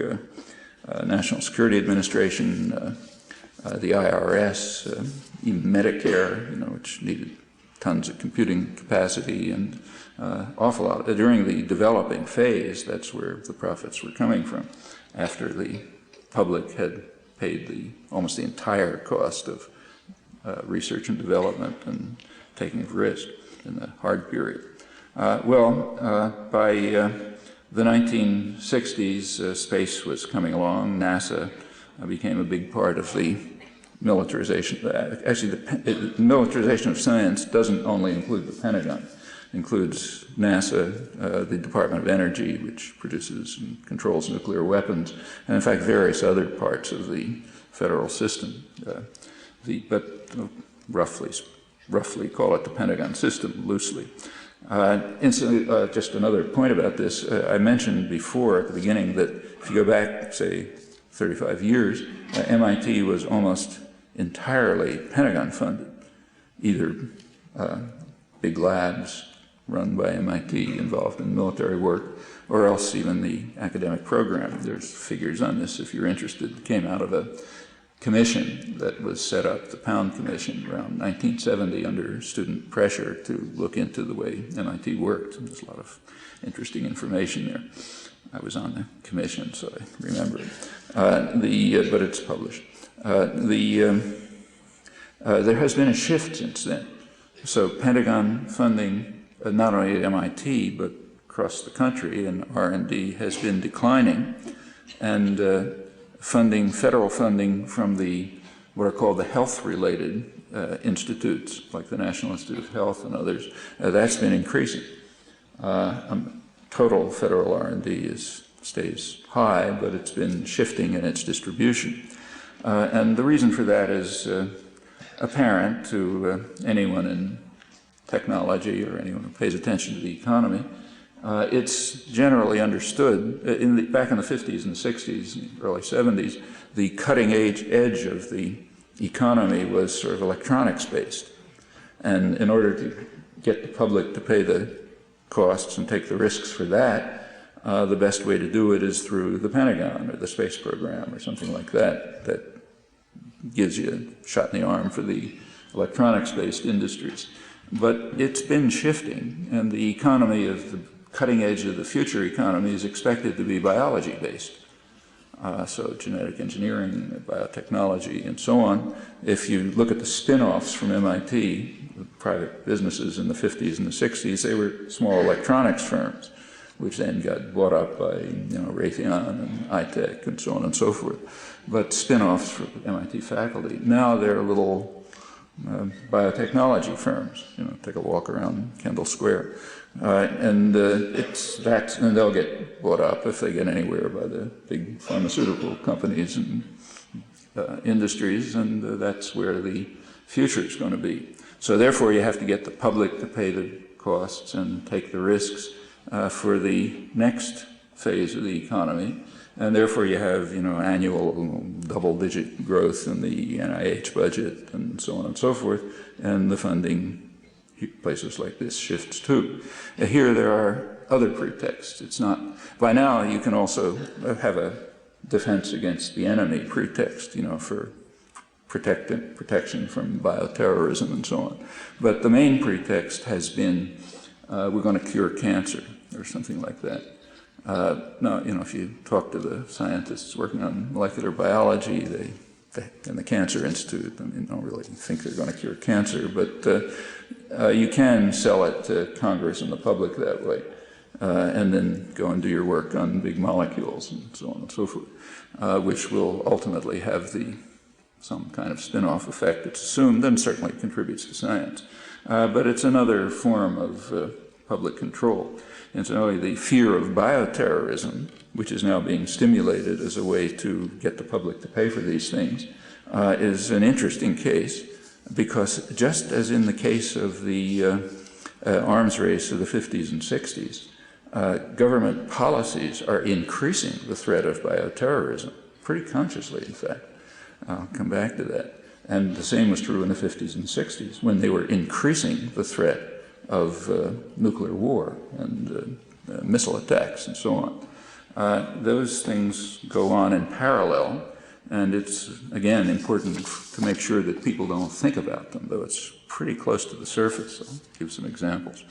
National Security Administration, the IRS, even Medicare, which needed tons of computing capacity and awful lot. During the developing phase, that's where the profits were coming from, after the public had paid almost the entire cost of research and development and taking of risk in the hard period. By the 1960s, space was coming along. NASA became a big part of the militarization. Actually, the militarization of science doesn't only include the Pentagon. It includes NASA, the Department of Energy, which produces and controls nuclear weapons, and in fact various other parts of the federal system. But roughly call it the Pentagon system, loosely. Just another point about this, I mentioned before at the beginning that if you go back, say, 35 years, MIT was almost entirely Pentagon funded. either big labs run by MIT involved in military work, or else even the academic program. There's figures on this if you're interested. It came out of a commission that was set up, the Pound Commission, around 1970 under student pressure to look into the way MIT worked. There's a lot of interesting information there. I was on the commission, so I remember it. But it's published. There has been a shift since then. So Pentagon funding, not only at MIT, but across the country, and R&D has been declining. And federal funding from what are called the health-related institutes, like the National Institute of Health and others, that's been increasing. Total federal R&D stays high, but it's been shifting in its distribution. And the reason for that is apparent to anyone in technology or anyone who pays attention to the economy. It's generally understood, back in the 50s and 60s, and early 70s, the cutting edge of the economy was sort of electronics-based. And in order to get the public to pay the costs and take the risks for that, the best way to do it is through the Pentagon or the space program or something like that, that gives you a shot in the arm for the electronics-based industries. But it's been shifting, and the economy of the cutting edge of the future economy is expected to be biology-based. So genetic engineering, biotechnology, and so on. If you look at the spin-offs from MIT, the private businesses in the 50s and the 60s, they were small electronics firms, which then got bought up by Raytheon and iTech and so on and so forth. But spin-offs for MIT faculty. Now they're little biotechnology firms. Take a walk around Kendall Square. And they'll get bought up if they get anywhere by the big pharmaceutical companies and industries, and that's where the future is going to be. So therefore you have to get the public to pay the costs and take the risks for the next phase of the economy, and therefore you have annual double-digit growth in the NIH budget and so on and so forth, and the funding places like this shifts too. Here there are other pretexts. It's not, by now you can also have a defense against the enemy pretext, for protection from bioterrorism and so on. But the main pretext has been we're going to cure cancer or something like that. Now, if you talk to the scientists working on molecular biology, and the Cancer Institute, don't really think they're going to cure cancer, but you can sell it to Congress and the public that way, and then go and do your work on big molecules and so on and so forth, which will ultimately have some kind of spin-off effect, it's assumed, and certainly contributes to science. But it's another form of public control. Incidentally, the fear of bioterrorism, which is now being stimulated as a way to get the public to pay for these things, is an interesting case, because just as in the case of the arms race of the 50s and 60s, government policies are increasing the threat of bioterrorism, pretty consciously, in fact. I'll come back to that. And the same was true in the 50s and 60s, when they were increasing the threat of nuclear war and missile attacks and so on. Those things go on in parallel, and it's, again, important to make sure that people don't think about them, though it's pretty close to the surface. I'll give some examples.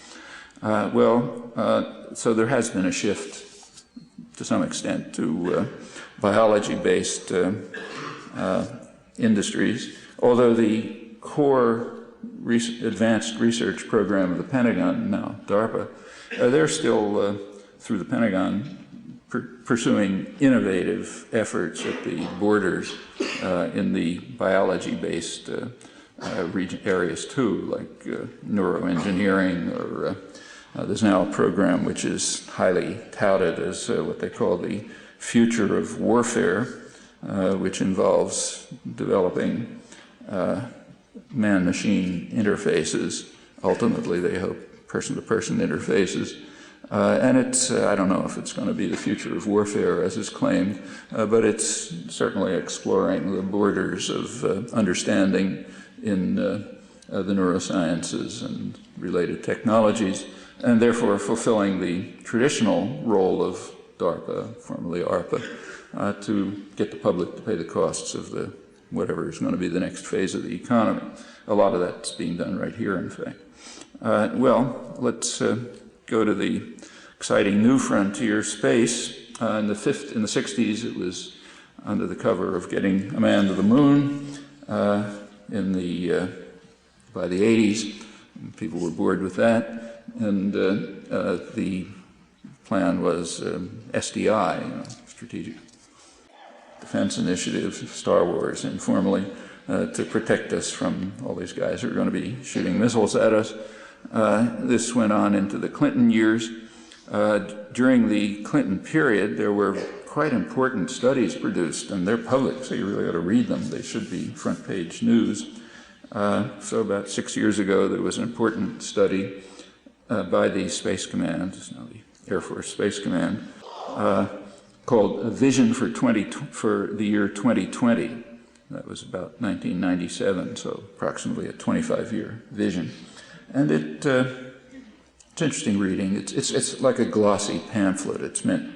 So there has been a shift, to some extent, to biology-based industries, although the core advanced research program of the Pentagon, now DARPA, they're still, through the Pentagon, pursuing innovative efforts at the borders in the biology-based areas too, like neuroengineering, or there's now a program which is highly touted as what they call the future of warfare, which involves developing man-machine interfaces. Ultimately, they hope person-to-person interfaces. And it's, I don't know if it's going to be the future of warfare, as is claimed, but it's certainly exploring the borders of understanding in the neurosciences and related technologies, and therefore fulfilling the traditional role of DARPA, formerly ARPA, to get the public to pay the costs of the whatever is going to be the next phase of the economy. A lot of that's being done right here, in fact. Well, let's go to the exciting new frontier, space. In the 60s, it was under the cover of getting a man to the moon. By the 80s, people were bored with that, and the plan was SDI, Strategic Defense Initiative, Star Wars, informally, to protect us from all these guys who are going to be shooting missiles at us. This went on into the Clinton years. During the Clinton period, there were quite important studies produced, and they're public, so you really ought to read them. They should be front-page news. So about 6 years ago, there was an important study by the Space Command, it's now the Air Force Space Command, called A Vision for the year 2020. That was about 1997, so approximately a 25-year vision. And it's interesting reading. It's like a glossy pamphlet. It's meant,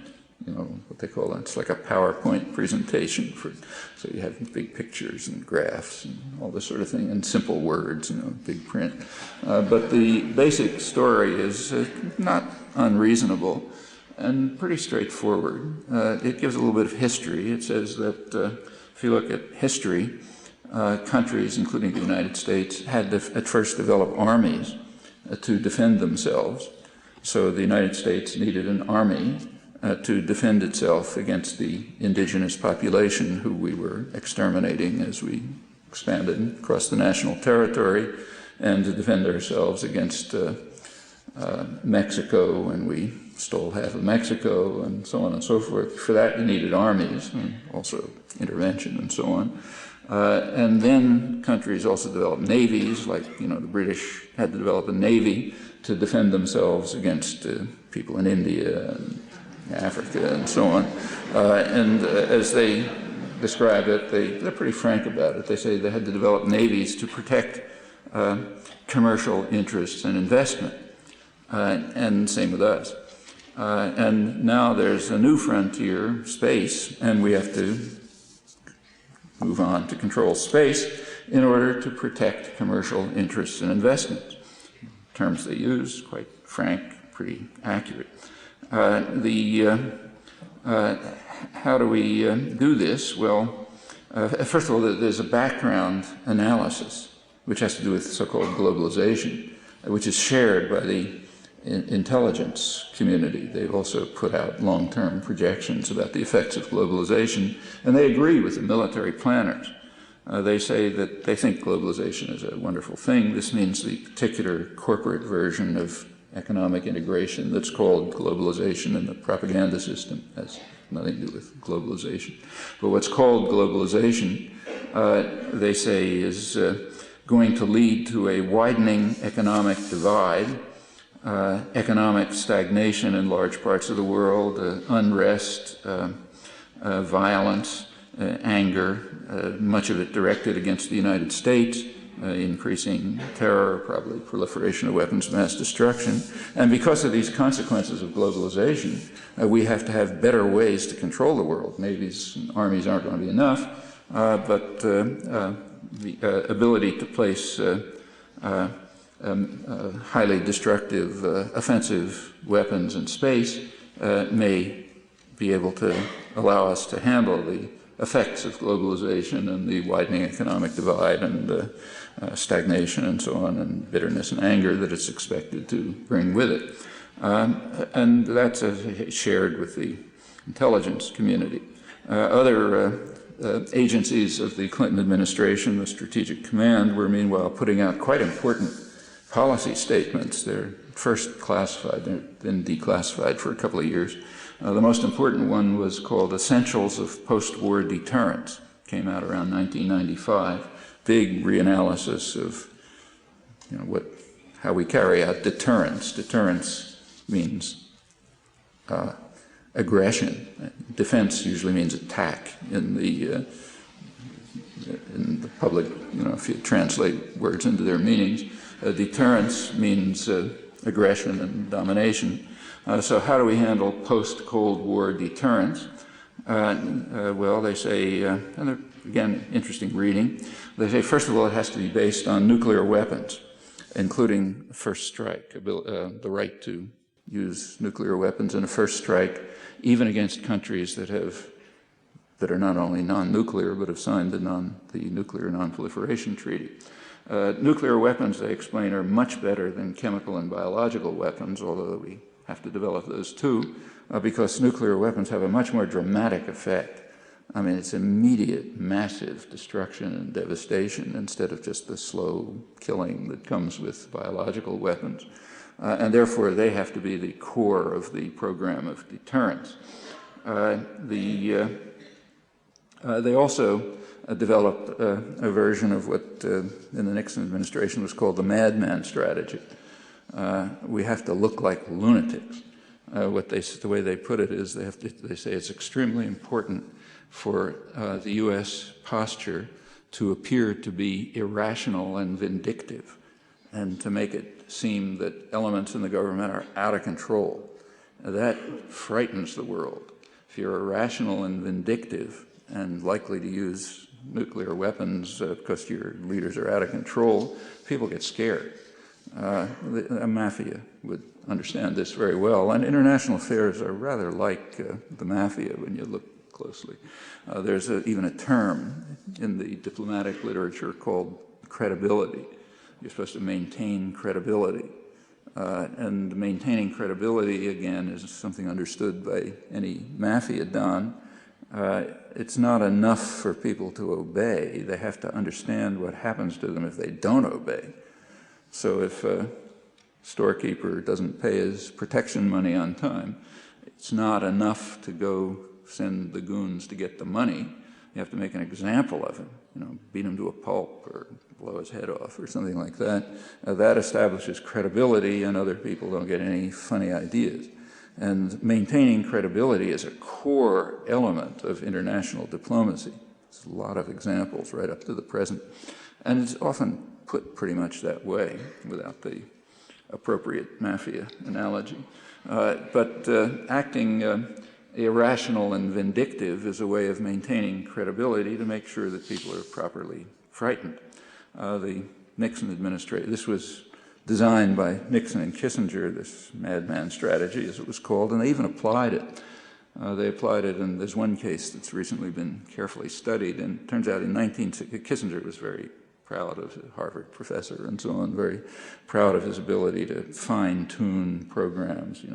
what they call it, it's like a PowerPoint presentation. So you have big pictures and graphs and all this sort of thing, and simple words, big print. But the basic story is not unreasonable and pretty straightforward. It gives a little bit of history. It says that if you look at history, countries, including the United States, had to at first develop armies to defend themselves. So the United States needed an army to defend itself against the indigenous population who we were exterminating as we expanded across the national territory, and to defend ourselves against Mexico, and we stole half of Mexico, and so on and so forth. For that, you needed armies, and also intervention, and so on. And then countries also developed navies, like, the British had to develop a navy to defend themselves against people in India and Africa and so on. And as they describe it, they're pretty frank about it. They say they had to develop navies to protect commercial interests and investment. And same with us. And now there's a new frontier, space, and we have to move on to control space in order to protect commercial interests and investments. Terms they use, quite frank, pretty accurate. How do we do this? Well, first of all, there's a background analysis, which has to do with so-called globalization, which is shared by the intelligence community. They've also put out long-term projections about the effects of globalization, and they agree with the military planners. They say that they think globalization is a wonderful thing. This means the particular corporate version of economic integration that's called globalization in the propaganda system. Has nothing to do with globalization. But what's called globalization, they say, is going to lead to a widening economic divide, economic stagnation in large parts of the world, unrest, violence, anger, much of it directed against the United States, increasing terror, probably proliferation of weapons of mass destruction. And because of these consequences of globalization, we have to have better ways to control the world. Navies and armies aren't going to be enough, but the ability to place highly destructive offensive weapons in space may be able to allow us to handle the effects of globalization and the widening economic divide and stagnation and so on, and bitterness and anger that it's expected to bring with it. And that's shared with the intelligence community. Other agencies of the Clinton administration, the Strategic Command, were meanwhile putting out quite important policy statements. They're first classified, then declassified for a couple of years. The most important one was called Essentials of Post-War Deterrence. Came out around 1995. Big reanalysis of how we carry out deterrence. Deterrence means aggression. Defense usually means attack in the public, if you translate words into their meanings. Deterrence means aggression and domination. So how do we handle post-Cold War deterrence? Well, they say, and again, interesting reading, they say, first of all, it has to be based on nuclear weapons, including first strike, the right to use nuclear weapons in a first strike, even against countries that are not only non-nuclear, but have signed the Nuclear Non-Proliferation Treaty. Nuclear weapons, they explain, are much better than chemical and biological weapons, although we have to develop those too, because nuclear weapons have a much more dramatic effect. I mean, it's immediate, massive destruction and devastation instead of just the slow killing that comes with biological weapons. And therefore, they have to be the core of the program of deterrence. They also developed a version of what in the Nixon administration was called the madman strategy. We have to look like lunatics. The way they put it is they say it's extremely important for the U.S. posture to appear to be irrational and vindictive, and to make it seem that elements in the government are out of control. That frightens the world. If you're irrational and vindictive and likely to use nuclear weapons because your leaders are out of control, people get scared. A mafia would understand this very well, and international affairs are rather like the mafia when you look closely. There's even a term in the diplomatic literature called credibility. You're supposed to maintain credibility. And maintaining credibility, again, is something understood by any mafia don. It's not enough for people to obey. They have to understand what happens to them if they don't obey. So if a storekeeper doesn't pay his protection money on time, it's not enough to go send the goons to get the money. You have to make an example of him, beat him to a pulp or blow his head off or something like that. That establishes credibility, and other people don't get any funny ideas. And maintaining credibility is a core element of international diplomacy. There's a lot of examples right up to the present. And it's often put pretty much that way without the appropriate mafia analogy. But acting irrational and vindictive is a way of maintaining credibility to make sure that people are properly frightened. The Nixon administration, this was designed by Nixon and Kissinger, this madman strategy, as it was called, and they even applied it. They applied it, and there's one case that's recently been carefully studied, and it turns out in Kissinger was very proud of a Harvard professor and so on, very proud of his ability to fine-tune programs, he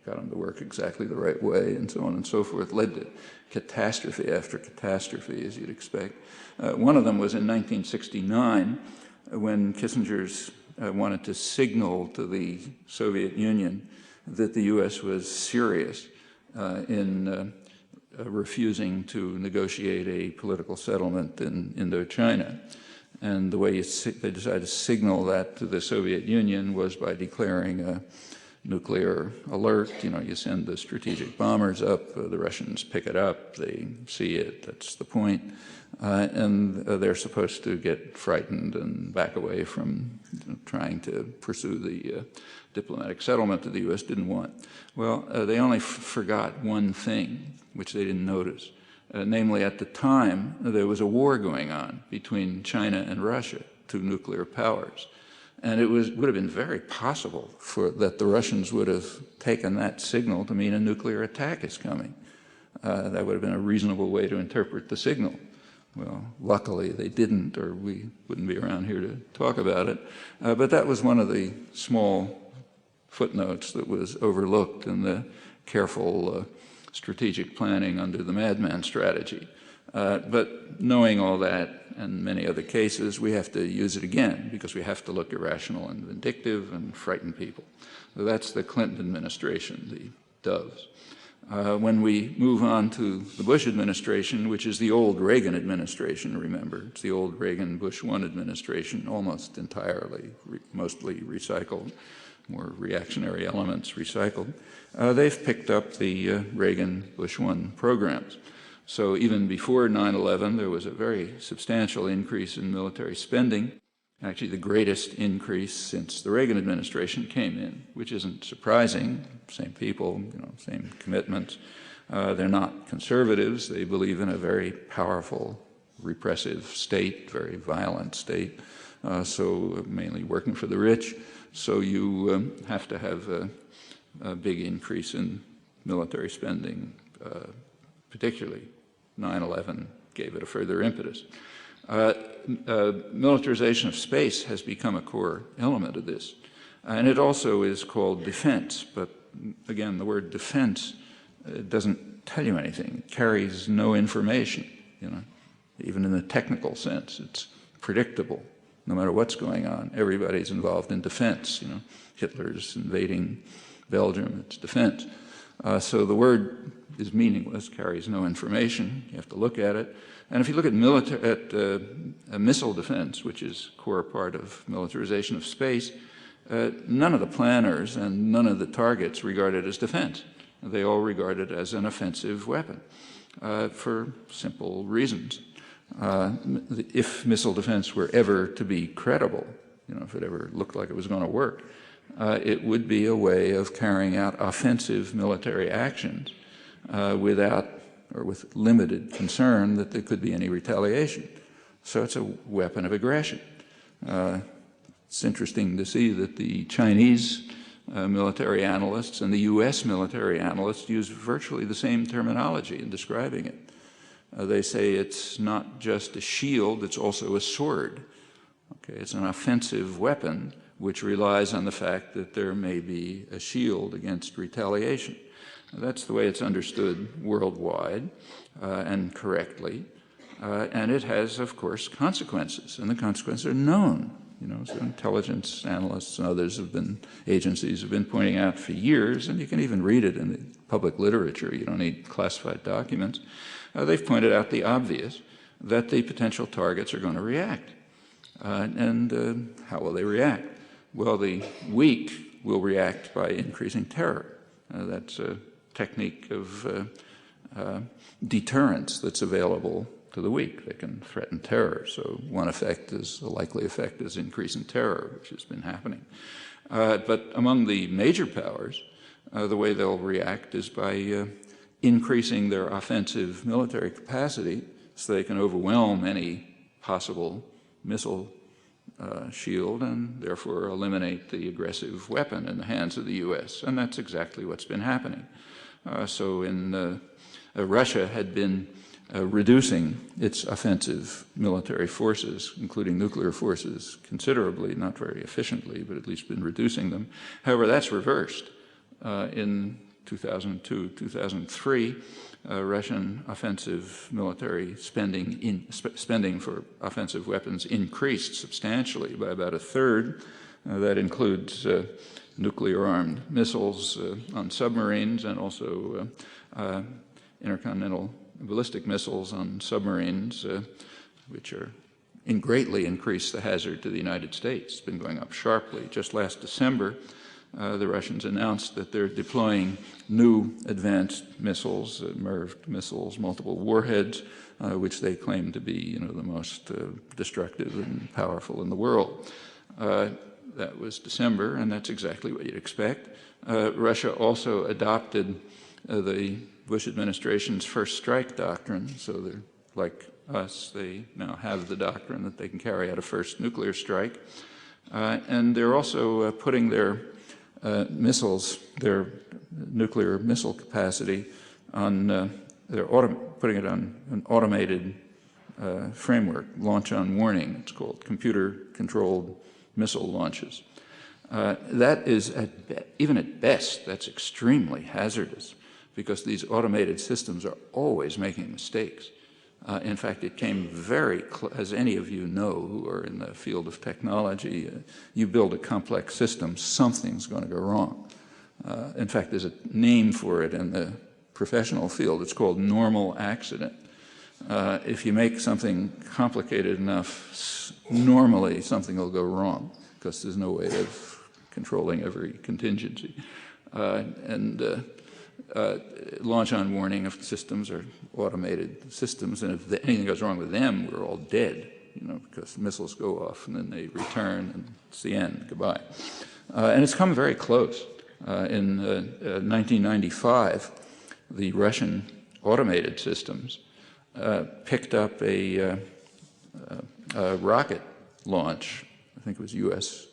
got them to work exactly the right way, and so on and so forth, led to catastrophe after catastrophe, as you'd expect. One of them was in 1969, when Kissinger wanted to signal to the Soviet Union that the U.S. was serious in refusing to negotiate a political settlement in Indochina. And the way they decided to signal that to the Soviet Union was by declaring a nuclear alert. You send the strategic bombers up, the Russians pick it up, they see it, that's the point. And they're supposed to get frightened and back away from trying to pursue the diplomatic settlement that the U.S. didn't want. Well, they only forgot one thing, which they didn't notice. Namely, at the time, there was a war going on between China and Russia, two nuclear powers. And it would have been very possible that the Russians would have taken that signal to mean a nuclear attack is coming. That would have been a reasonable way to interpret the signal. Well, luckily they didn't, or we wouldn't be around here to talk about it. But that was one of the small footnotes that was overlooked in the careful strategic planning under the madman strategy. But knowing all that and many other cases, we have to use it again because we have to look irrational and vindictive and frighten people. So that's the Clinton administration, the doves. When we move on to the Bush administration, which is the old Reagan administration, remember, it's the old Reagan-Bush 1 administration, almost entirely, mostly recycled, more reactionary elements recycled. They've picked up the Reagan-Bush 1 programs. So even before 9/11, there was a very substantial increase in military spending, actually the greatest increase since the Reagan administration came in, which isn't surprising. Same people, same commitments. They're not conservatives. They believe in a very powerful, repressive state, very violent state, so mainly working for the rich. So you have to have a big increase in military spending, particularly 9/11 gave it a further impetus. Militarization of space has become a core element of this. And it also is called defense, but again, the word defense doesn't tell you anything. It carries no information, Even in the technical sense, it's predictable. No matter what's going on, everybody's involved in defense, Hitler's invading Belgium, it's defense. So the word is meaningless, carries no information. You have to look at it. And if you look at missile defense, which is a core part of militarization of space, none of the planners and none of the targets regard it as defense. They all regard it as an offensive weapon for simple reasons. If missile defense were ever to be credible, if it ever looked like it was going to work, it would be a way of carrying out offensive military actions with limited concern that there could be any retaliation. So it's a weapon of aggression. It's interesting to see that the Chinese military analysts and the US military analysts use virtually the same terminology in describing it. They say it's not just a shield, it's also a sword. Okay, it's an offensive weapon which relies on the fact that there may be a shield against retaliation. That's the way it's understood worldwide and correctly. And it has, of course, consequences, and the consequences are known. So intelligence analysts and others agencies have been pointing out for years, and you can even read it in the public literature. You don't need classified documents. They've pointed out the obvious, that the potential targets are going to react. And how will they react? Well, the weak will react by increasing terror. That's a technique of deterrence that's available to the weak. They can threaten terror. So one likely effect is increasing terror, which has been happening. But among the major powers, the way they'll react is by increasing their offensive military capacity so they can overwhelm any possible missile shield and therefore eliminate the aggressive weapon in the hands of the US. And that's exactly what's been happening. Russia had been reducing its offensive military forces, including nuclear forces, considerably, not very efficiently, but at least been reducing them. However, that's reversed. In 2002, 2003, Russian offensive military spending for offensive weapons increased substantially by about a third. That includes nuclear-armed missiles on submarines and also intercontinental ballistic missiles on submarines, which are greatly increase the hazard to the United States. It's been going up sharply. Just last December, the Russians announced that they're deploying new advanced missiles, MIRV missiles, multiple warheads, which they claim to be, the most destructive and powerful in the world. That was December, and that's exactly what you'd expect. Russia also adopted the Bush administration's first strike doctrine, so they're like us. They now have the doctrine that they can carry out a first nuclear strike. And they're also putting their missiles, their nuclear missile capacity on, putting it on an automated framework, launch on warning, it's called, computer-controlled missile launches. That is, even at best, that's extremely hazardous because these automated systems are always making mistakes. In fact, it came very as any of you know who are in the field of technology, you build a complex system, something's going to go wrong. In fact, there's a name for it in the professional field. It's called normal accident. If you make something complicated enough, normally something will go wrong because there's no way of controlling every contingency. launch on warning of systems are automated systems, and if anything goes wrong with them, we're all dead, because missiles go off and then they return and it's the end, goodbye. And it's come very close. In 1995, the Russian automated systems picked up a rocket launch. I think it was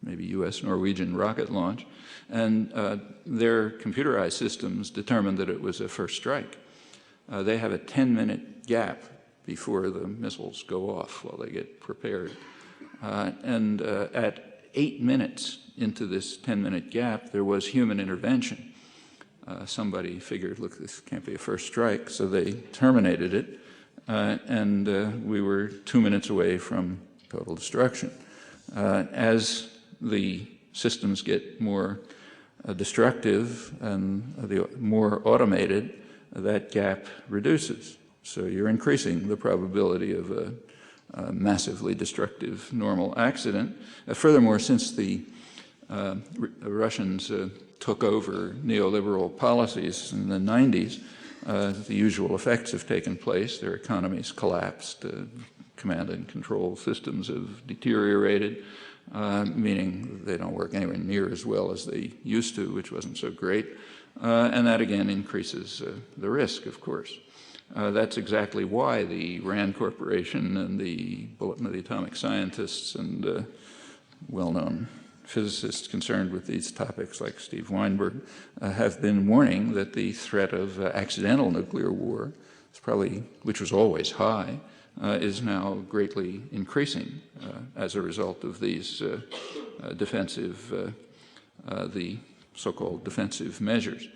maybe US-Norwegian rocket launch. And their computerized systems determined that it was a first strike. They have a 10-minute gap before the missiles go off while they get prepared. And at 8 minutes into this 10-minute gap, there was human intervention. Somebody figured, look, this can't be a first strike, so they terminated it, and we were 2 minutes away from total destruction. As the systems get more destructive and more automated, that gap reduces. So you're increasing the probability of a massively destructive normal accident. Furthermore, since the Russians took over neoliberal policies in the 90s, the usual effects have taken place. Their economies collapsed, command and control systems have deteriorated, meaning they don't work anywhere near as well as they used to, which wasn't so great. And that again increases the risk, of course. That's exactly why the RAND Corporation and the Bulletin of the Atomic Scientists and well-known physicists concerned with these topics like Steve Weinberg have been warning that the threat of accidental nuclear war, which was always high, is now greatly increasing as a result of these the so-called defensive measures.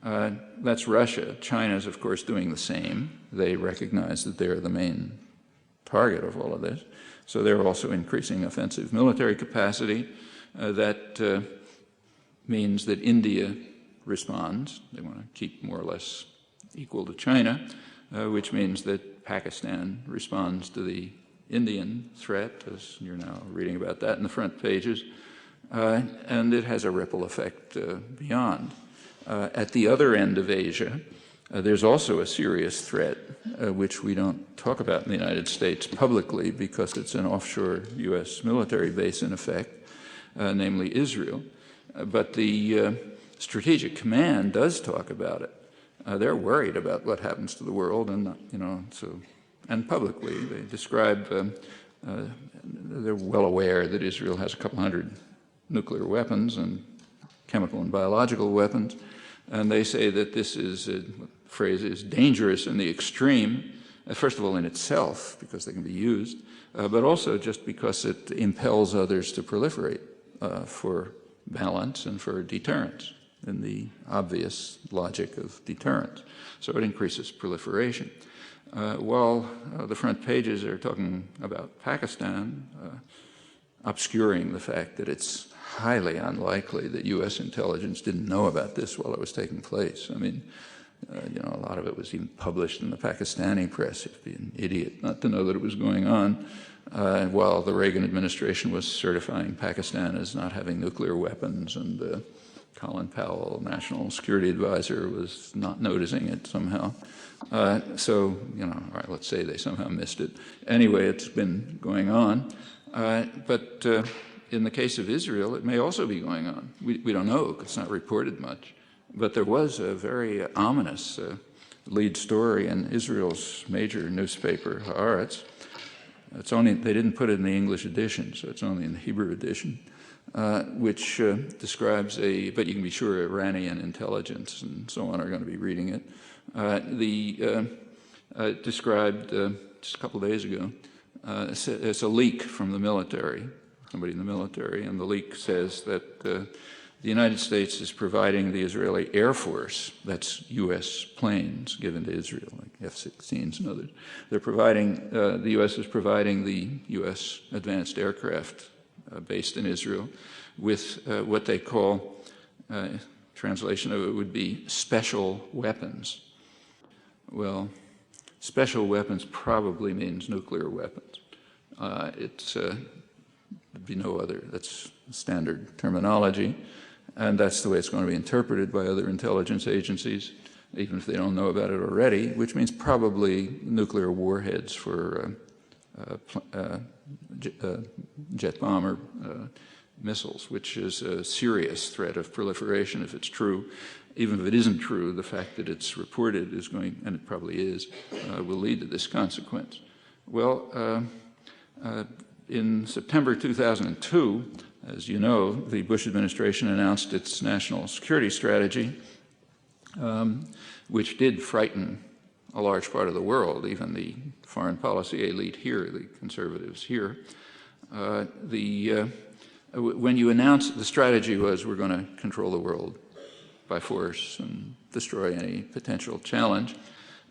That's Russia. China is, of course, doing the same. They recognize that they're the main target of all of this. So they're also increasing offensive military capacity. That means that India responds. They want to keep more or less equal to China, which means that Pakistan responds to the Indian threat, as you're now reading about that in the front pages. And it has a ripple effect beyond. At the other end of Asia, there's also a serious threat, which we don't talk about in the United States publicly because it's an offshore U.S. military base in effect, namely Israel. But the Strategic Command does talk about it. They're worried about what happens to the world, and and publicly they describe. They're well aware that Israel has a couple hundred nuclear weapons and chemical and biological weapons, and they say that this is, the phrase is, dangerous in the extreme, first of all in itself, because they can be used, but also just because it impels others to proliferate for balance and for deterrence, in the obvious logic of deterrence. So it increases proliferation. While the front pages are talking about Pakistan, obscuring the fact that it's highly unlikely that U.S. intelligence didn't know about this while it was taking place. I mean, a lot of it was even published in the Pakistani press. You'd be an idiot not to know that it was going on, while the Reagan administration was certifying Pakistan as not having nuclear weapons, and Colin Powell, National Security Advisor, was not noticing it somehow. So, all right, let's say they somehow missed it. Anyway, it's been going on. But in the case of Israel, it may also be going on. We don't know, because it's not reported much. But there was a very ominous lead story in Israel's major newspaper, Haaretz. They didn't put it in the English edition, so it's only in the Hebrew edition, which describes but you can be sure Iranian intelligence and so on are going to be reading it. Described just a couple of days ago, it's a leak from the military, somebody in the military, and the leak says that the United States is providing the Israeli Air Force, that's U.S. planes given to Israel, like F-16s and others. They're providing, the U.S. is providing the U.S. advanced aircraft based in Israel with what they call, translation of it would be special weapons. Well, special weapons probably means nuclear weapons. There'd be no other, that's standard terminology. and that's the way it's going to be interpreted by other intelligence agencies, even if they don't know about it already, which means probably nuclear warheads for jet bomber missiles, which is a serious threat of proliferation if it's true. Even if it isn't true, the fact that it's reported is going, and it probably is, will lead to this consequence. Well, in September 2002, as you know, the Bush administration announced its national security strategy, which did frighten a large part of the world, even the foreign policy elite here, the conservatives here. When you announced the strategy was we're going to control the world by force and destroy any potential challenge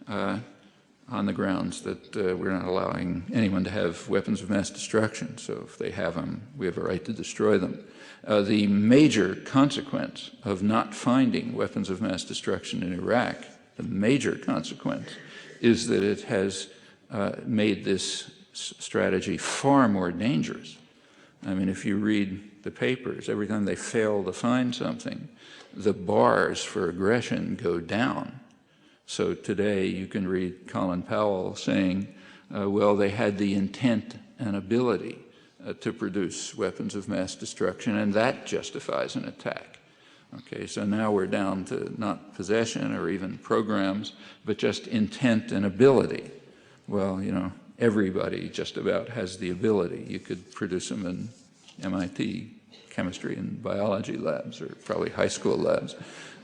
on the grounds that we're not allowing anyone to have weapons of mass destruction. So if they have them, we have a right to destroy them. The major consequence of not finding weapons of mass destruction in Iraq, the major consequence, is that it has made this strategy far more dangerous. I mean, if you read the papers, every time they fail to find something, the bars for aggression go down. So today you can read Colin Powell saying, well, they had the intent and ability to produce weapons of mass destruction, and that justifies an attack. Okay, so now we're down to not possession or even programs, but just intent and ability. Well, you know, everybody just about has the ability. You could produce them in MIT chemistry and biology labs, or probably high school labs.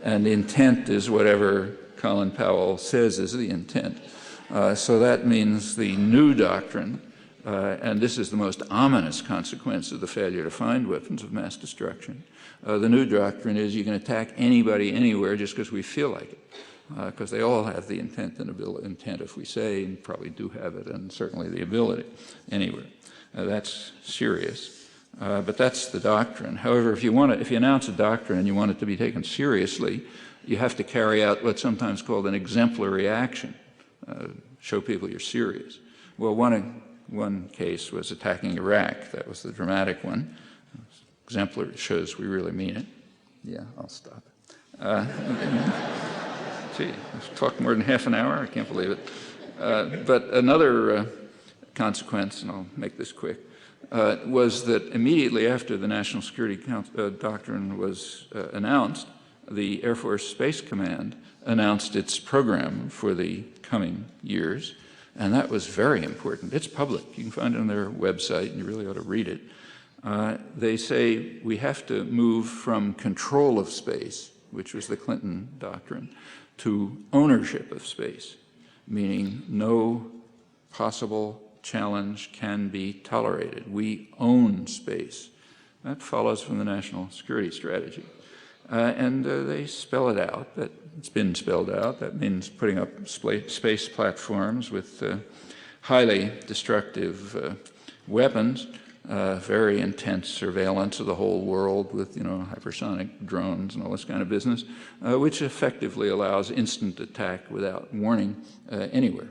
And intent is whatever Colin Powell says is the intent. So that means the new doctrine, and this is the most ominous consequence of the failure to find weapons of mass destruction. The new doctrine is you can attack anybody anywhere just because we feel like it, because they all have the intent and intent, if we say, and probably do have it, and certainly the ability anywhere. That's serious. But that's the doctrine. However, if you announce a doctrine and you want it to be taken seriously, you have to carry out what's sometimes called an exemplary action. Show people you're serious. Well, one case was attacking Iraq. That was the dramatic one. Exemplary shows we really mean it. Yeah, I'll stop. Gee, I've talked more than half an hour. I can't believe it. But another consequence, and I'll make this quick, was that immediately after the National Security Doctrine was announced, the Air Force Space Command announced its program for the coming years, and that was very important. It's public. You can find it on their website, and you really ought to read it. They say we have to move from control of space, which was the Clinton doctrine, to ownership of space, meaning no possible challenge can be tolerated. We own space. That follows from the national security strategy. And they spell it out. It's been spelled out. That means putting up space platforms with highly destructive weapons, very intense surveillance of the whole world with, hypersonic drones and all this kind of business, which effectively allows instant attack without warning anywhere.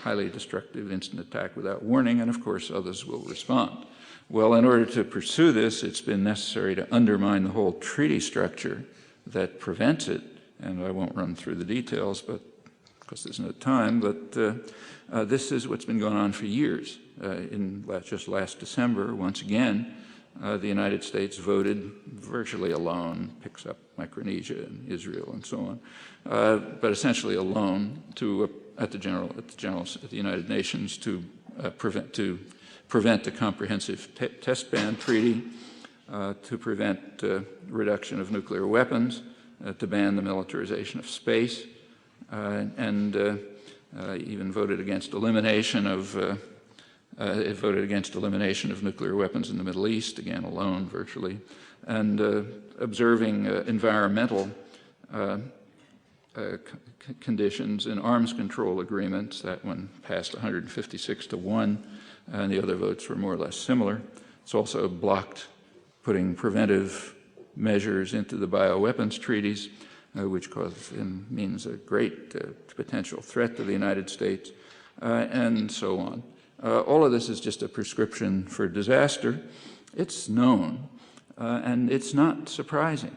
Highly destructive instant attack without warning, and of course others will respond. Well, in order to pursue this, it's been necessary to undermine the whole treaty structure that prevents it, and I won't run through the details, but because there's no time, but this is what's been going on for years. Just last December, once again, the United States voted virtually alone, picks up Micronesia and Israel and so on, but essentially alone at the United Nations to prevent the comprehensive test ban treaty, to prevent reduction of nuclear weapons, to ban the militarization of space, and even voted against elimination of nuclear weapons in the Middle East, again alone virtually, and observing environmental conditions in arms control agreements. That one passed 156 to 1, and the other votes were more or less similar. It's also blocked putting preventive measures into the bioweapons treaties, which means a great potential threat to the United States, and so on. All of this is just a prescription for disaster. It's known And it's not surprising.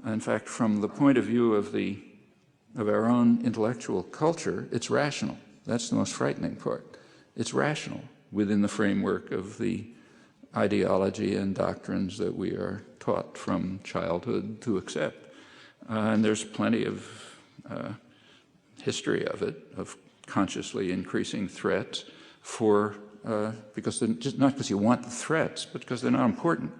In fact, from the point of view of our own intellectual culture, it's rational. That's the most frightening part. It's rational within the framework of the ideology and doctrines that we are taught from childhood to accept. And there's plenty of history of it, of consciously increasing threats because not because you want the threats, but because they're not important.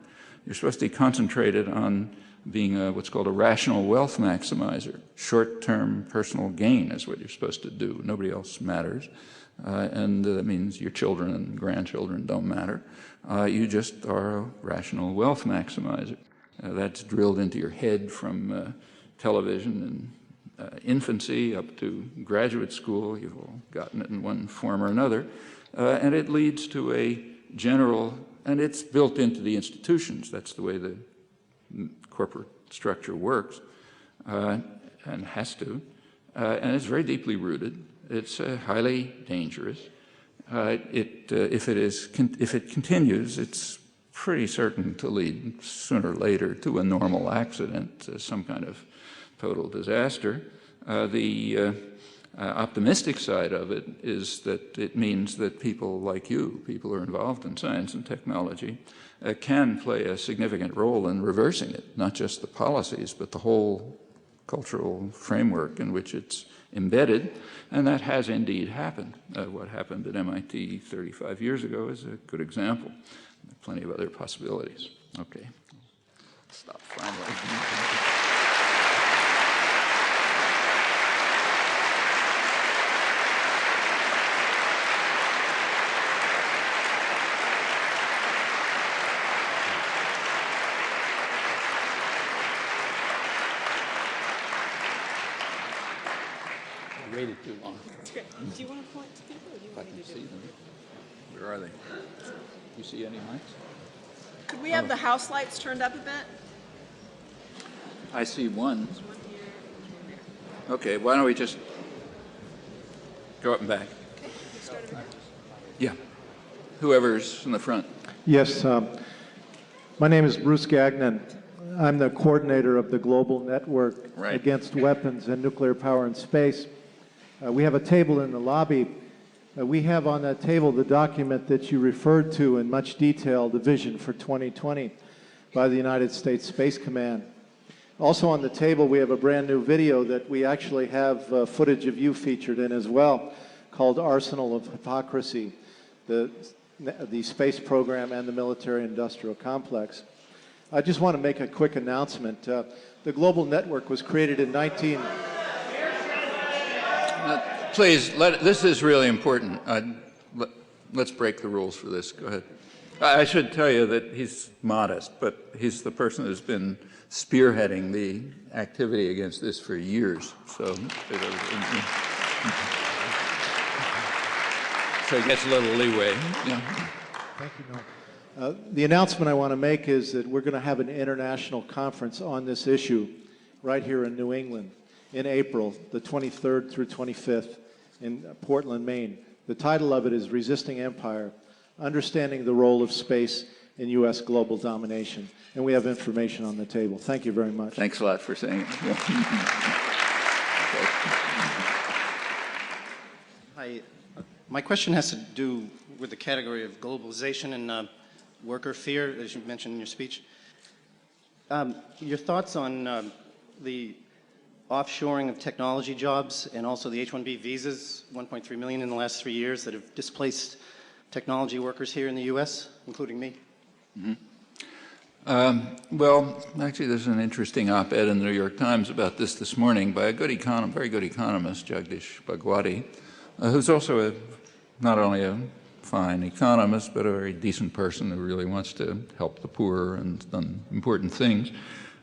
You're supposed to be concentrated on being what's called a rational wealth maximizer. Short-term personal gain is what you're supposed to do. Nobody else matters. And that means your children and grandchildren don't matter. You just are a rational wealth maximizer. That's drilled into your head from television and infancy up to graduate school. You've all gotten it in one form or another. And it leads to a general, and it's built into the institutions. That's the way the corporate structure works, and has to. And it's very deeply rooted. It's highly dangerous. If it continues, it's pretty certain to lead sooner or later to a normal accident, some kind of total disaster. The optimistic side of it is that it means that people like you, people who are involved in science and technology, can play a significant role in reversing it, not just the policies, but the whole cultural framework in which it's embedded, and that has indeed happened. What happened at MIT 35 years ago is a good example. There are plenty of other possibilities. Okay, stop finally. Waited too long. Do you want to point to people, or do you want me to do it? Where are they? You see any mics? Could we have the house lights turned up a bit? I see one. Okay, why don't we just go up and back? Yeah. Whoever's in the front. Yes, my name is Bruce Gagnon. I'm the coordinator of the Global Network Against Weapons and Nuclear Power in Space. We have a table in the lobby. We have on that table the document that you referred to in much detail, the vision for 2020 by the United States Space Command. Also on the table, we have a brand new video that we actually have footage of you featured in as well, called Arsenal of Hypocrisy, the space program and the military-industrial complex. I just want to make a quick announcement. The Global Network was created in Please, this is really important. Let's break the rules for this. Go ahead. I should tell you that he's modest, but he's the person who's been spearheading the activity against this for years. So he gets a little leeway. Yeah. Thank you, Noam. The announcement I want to make is that we're going to have an international conference on this issue right here in New England in April, the 23rd through 25th in Portland, Maine. The title of it is Resisting Empire, Understanding the Role of Space in U.S. Global Domination. And we have information on the table. Thank you very much. Thanks a lot for saying it. Hi. My question has to do with the category of globalization and worker fear, as you mentioned in your speech. Your thoughts on the offshoring of technology jobs and also the H-1B visas, 1.3 million in the last 3 years that have displaced technology workers here in the U.S., including me? Mm-hmm. Well, actually, there's an interesting op-ed in the New York Times about this morning by a very good economist, Jagdish Bhagwati, who's also not only a fine economist, but a very decent person who really wants to help the poor and done important things.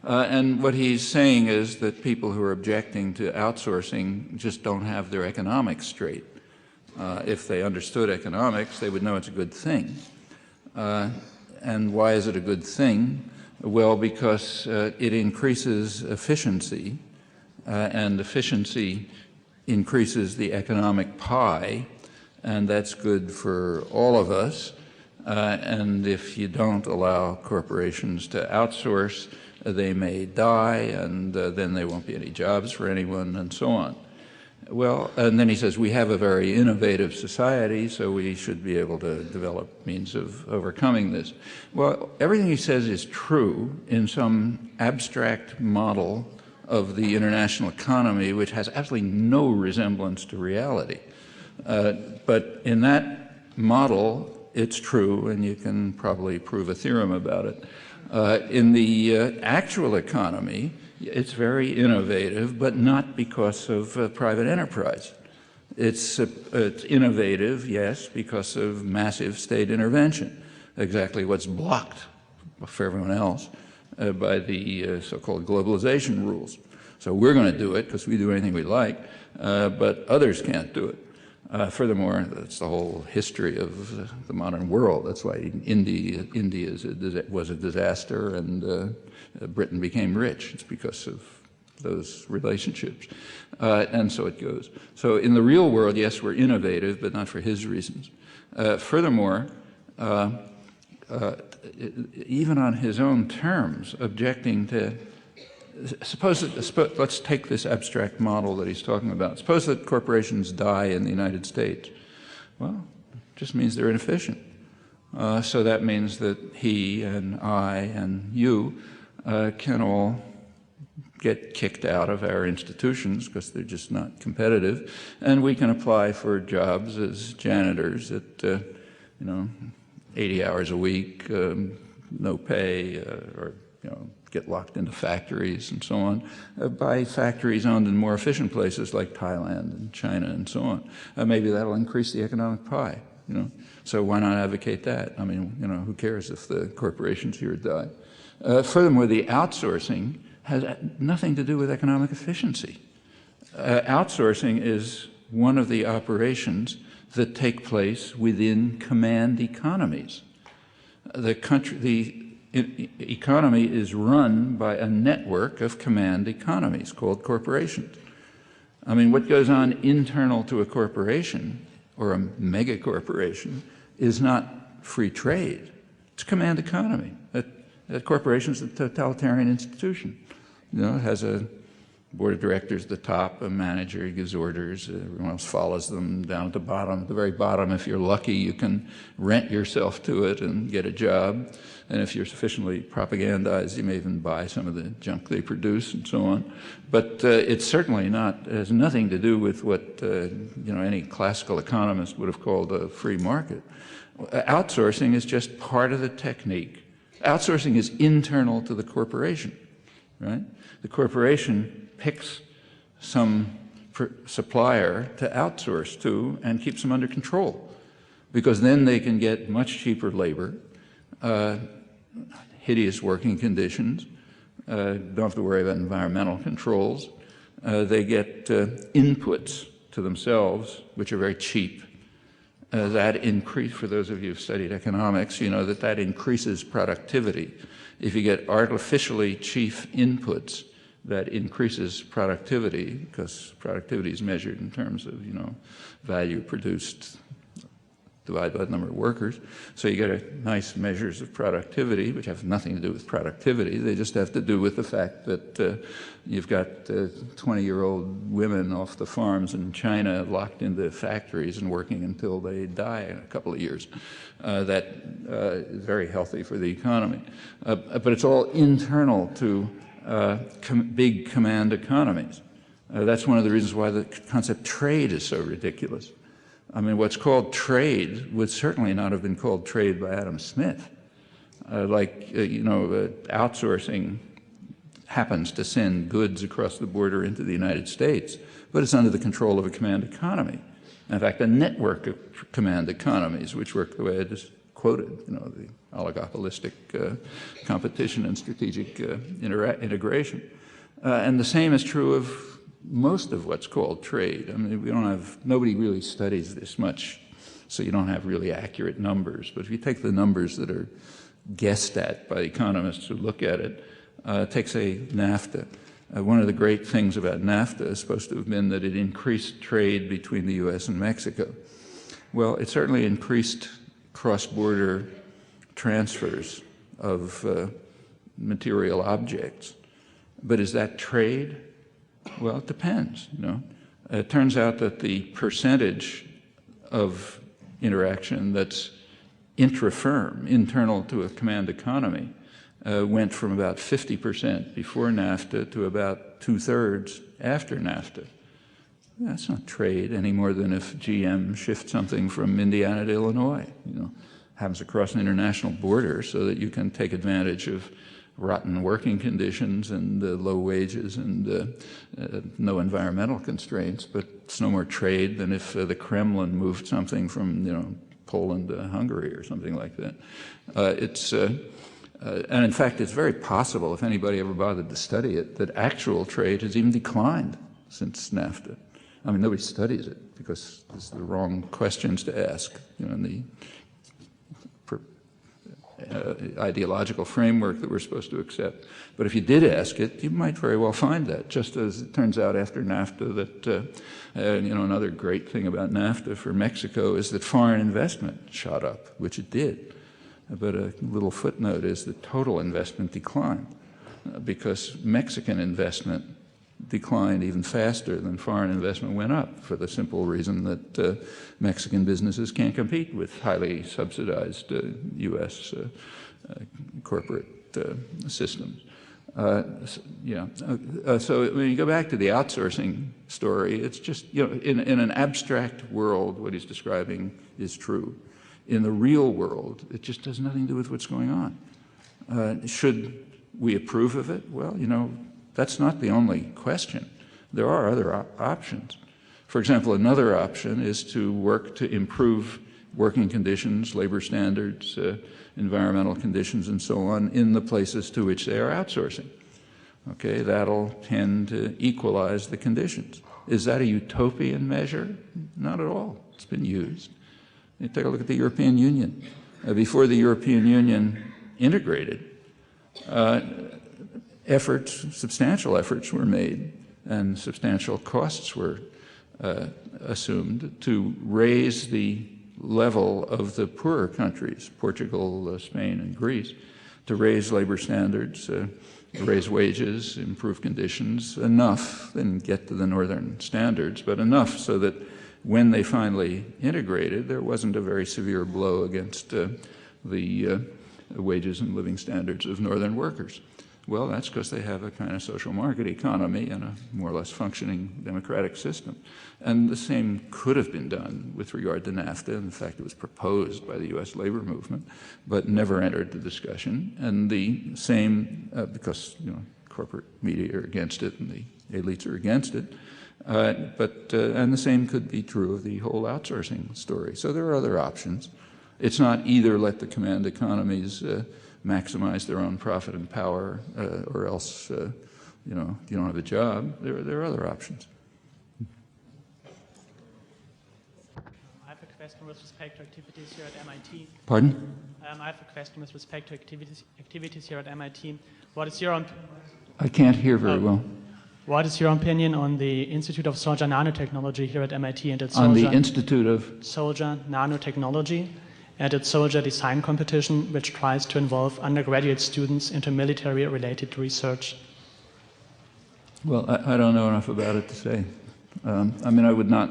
And what he's saying is that people who are objecting to outsourcing just don't have their economics straight. If they understood economics, they would know it's a good thing. And why is it a good thing? Well, because it increases efficiency, and efficiency increases the economic pie, and that's good for all of us. And if you don't allow corporations to outsource, they may die, and then there won't be any jobs for anyone, and so on. Well, and then he says, we have a very innovative society, so we should be able to develop means of overcoming this. Well, everything he says is true in some abstract model of the international economy, which has absolutely no resemblance to reality. But in that model, it's true, and you can probably prove a theorem about it. In the actual economy, it's very innovative, but not because of private enterprise. It's innovative, yes, because of massive state intervention, exactly what's blocked for everyone else by the so-called globalization rules. So we're going to do it because we do anything we like, but others can't do it. Furthermore, that's the whole history of the modern world. That's why India was a disaster and Britain became rich. It's because of those relationships. And so it goes. So in the real world, yes, we're innovative, but not for his reasons. Furthermore, even on his own terms, objecting to let's take this abstract model that he's talking about. Suppose that corporations die in the United States. Well, it just means they're inefficient. So that means that he and I and you can all get kicked out of our institutions because they're just not competitive, and we can apply for jobs as janitors at 80 hours a week, no pay, or get locked into factories and so on, by factories owned in more efficient places like Thailand and China and so on. Maybe that'll increase the economic pie, So why not advocate that? I mean, who cares if the corporations here die? Furthermore, the outsourcing has nothing to do with economic efficiency. Outsourcing is one of the operations that take place within command economies. The economy is run by a network of command economies called corporations. I mean, what goes on internal to a corporation or a mega corporation is not free trade. It's command economy. That corporation is a totalitarian institution. It has a board of directors at the top, a manager, he gives orders, everyone else follows them down at the bottom. At the very bottom, if you're lucky, you can rent yourself to it and get a job. And if you're sufficiently propagandized, you may even buy some of the junk they produce and so on. But it's certainly has nothing to do with what any classical economist would have called a free market. Outsourcing is just part of the technique. Outsourcing is internal to the corporation, right? The corporation picks some supplier to outsource to and keeps them under control, because then they can get much cheaper labor, hideous working conditions, don't have to worry about environmental controls. They get inputs to themselves, which are very cheap. That increase, for those of you who've studied economics, you know that increases productivity. If you get artificially cheap inputs, that increases productivity, because productivity is measured in terms of, value produced divided by the number of workers. So you get nice measures of productivity, which have nothing to do with productivity. They just have to do with the fact that you've got 20-year-old women off the farms in China locked into factories and working until they die in a couple of years. That is very healthy for the economy. But it's all internal to big command economies. That's one of the reasons why the concept trade is so ridiculous. I mean, what's called trade would certainly not have been called trade by Adam Smith. Outsourcing happens to send goods across the border into the United States, but it's under the control of a command economy. In fact, a network of command economies, which work the way I just quoted, the oligopolistic competition and strategic integration. And the same is true of most of what's called trade. I mean, nobody really studies this much, so you don't have really accurate numbers. But if you take the numbers that are guessed at by economists who look at it, take, say, NAFTA. One of the great things about NAFTA is supposed to have been that it increased trade between the U.S. and Mexico. Well, it certainly increased cross-border transfers of material objects. But is that trade? Well, it depends, you know. It turns out that the percentage of interaction that's intra-firm, internal to a command economy, went from about 50% before NAFTA to about 2/3 after NAFTA. That's not trade any more than if GM shifts something from Indiana to Illinois, you know, happens across an international border so that you can take advantage of rotten working conditions and low wages and no environmental constraints, but it's no more trade than if the Kremlin moved something from, you know, Poland to Hungary or something like that. And in fact, it's very possible, if anybody ever bothered to study it, that actual trade has even declined since NAFTA. I mean, nobody studies it because it's the wrong questions to ask, you know, in the ideological framework that we're supposed to accept. But if you did ask it, you might very well find that, just as it turns out after NAFTA that, you know, another great thing about NAFTA for Mexico is that foreign investment shot up, which it did. But a little footnote is that total investment declined because Mexican investment declined even faster than foreign investment went up for the simple reason that Mexican businesses can't compete with highly subsidized U.S. Corporate systems. So when you go back to the outsourcing story, it's just, you know, in an abstract world, what he's describing is true. In the real world, it just has nothing to do with what's going on. Should we approve of it? Well, you know, that's not the only question. There are other options. For example, another option is to work to improve working conditions, labor standards, environmental conditions, and so on in the places to which they are outsourcing. Okay, that'll tend to equalize the conditions. Is that a utopian measure? Not at all. It's been used. You take a look at the European Union. Before the European Union integrated, substantial efforts were made and substantial costs were assumed to raise the level of the poorer countries, Portugal, Spain, and Greece, to raise labor standards, raise wages, improve conditions, enough, and get to the northern standards, but enough so that when they finally integrated, there wasn't a very severe blow against the wages and living standards of northern workers. Well, that's because they have a kind of social market economy and a more or less functioning democratic system. And the same could have been done with regard to NAFTA. In fact, it was proposed by the U.S. labor movement, but never entered the discussion. And the same, because, you know, corporate media are against it and the elites are against it. And the same could be true of the whole outsourcing story. So there are other options. It's not either let the command economies maximize their own profit and power, or else, you know, you don't have a job. There are other options. I have a question with respect to activities here at MIT. Pardon? I have a question with respect to activities here at MIT. What is your I can't hear very well. What is your opinion on the Institute of Soldier Nanotechnology here at MIT and its on the Institute of Soldier Nanotechnology and its Soldier Design Competition, which tries to involve undergraduate students into military-related research? Well, I don't know enough about it to say. I mean, I would not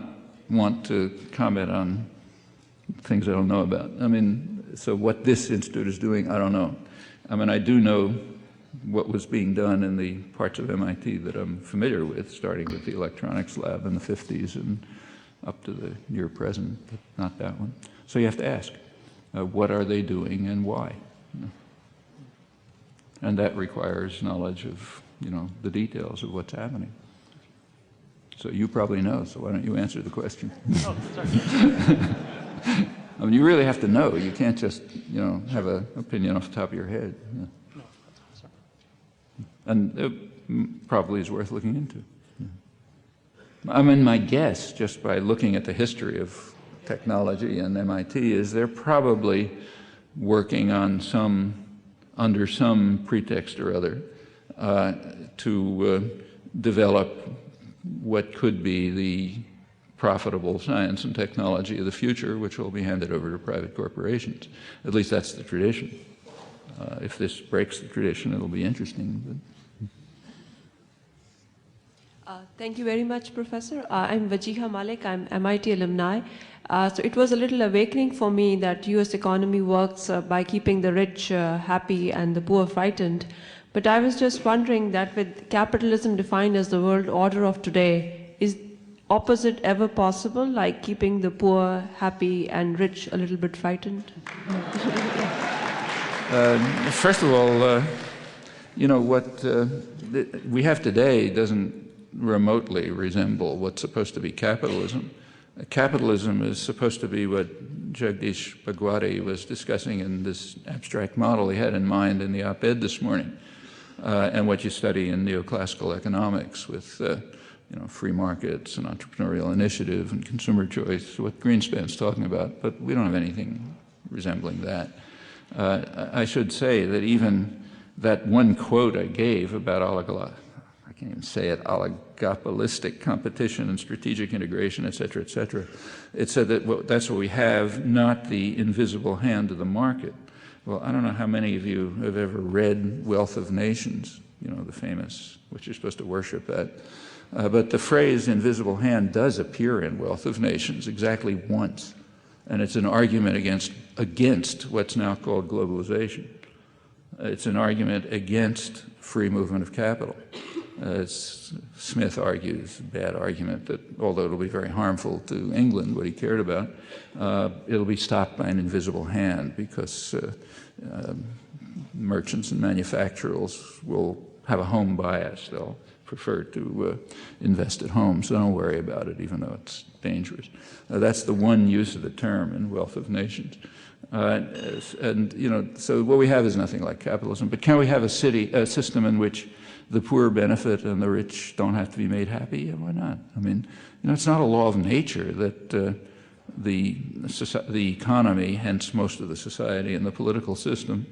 want to comment on things I don't know about. I mean, so what this institute is doing, I don't know. I mean, I do know what was being done in the parts of MIT that I'm familiar with, starting with the electronics lab in the 50s and up to the near present, but not that one. So you have to ask, what are they doing and why? And that requires knowledge of, you know, the details of what's happening. So you probably know, so why don't you answer the question? Oh, sorry. I mean, you really have to know. You can't just, you know, have an opinion off the top of your head. Yeah. No, sorry. And it probably is worth looking into. I mean, my guess, just by looking at the history of technology and MIT, is they're probably working on under some pretext or other, to develop what could be the profitable science and technology of the future, which will be handed over to private corporations. At least that's the tradition. If this breaks the tradition, it'll be interesting. Thank you very much, Professor. I'm Vajiha Malik. I'm MIT alumni. So it was a little awakening for me that US economy works by keeping the rich happy and the poor frightened. But I was just wondering that with capitalism defined as the world order of today, is opposite ever possible, like keeping the poor happy and rich a little bit frightened? First of all, you know, what we have today doesn't remotely resemble what's supposed to be capitalism. Capitalism is supposed to be what Jagdish Bhagwati was discussing in this abstract model he had in mind in the op-ed this morning, and what you study in neoclassical economics with you know, free markets and entrepreneurial initiative and consumer choice, what Greenspan's talking about, but we don't have anything resembling that. I should say that even that one quote I gave about I can't even say it, oligopolistic competition and strategic integration, et cetera, it said that that's what we have, not the invisible hand of the market. Well, I don't know how many of you have ever read Wealth of Nations, you know, the famous, which you're supposed to worship at. But the phrase invisible hand does appear in Wealth of Nations exactly once. And it's an argument against what's now called globalization. It's an argument against free movement of capital. Smith argues, a bad argument, that although it'll be very harmful to England, what he cared about, it'll be stopped by an invisible hand because merchants and manufacturers will have a home bias. They'll prefer to invest at home, so don't worry about it, even though it's dangerous. That's the one use of the term in Wealth of Nations. And you know, so what we have is nothing like capitalism. But can we have a system in which the poor benefit and the rich don't have to be made happy? Yeah, why not? I mean, you know, it's not a law of nature that the economy, hence most of the society and the political system,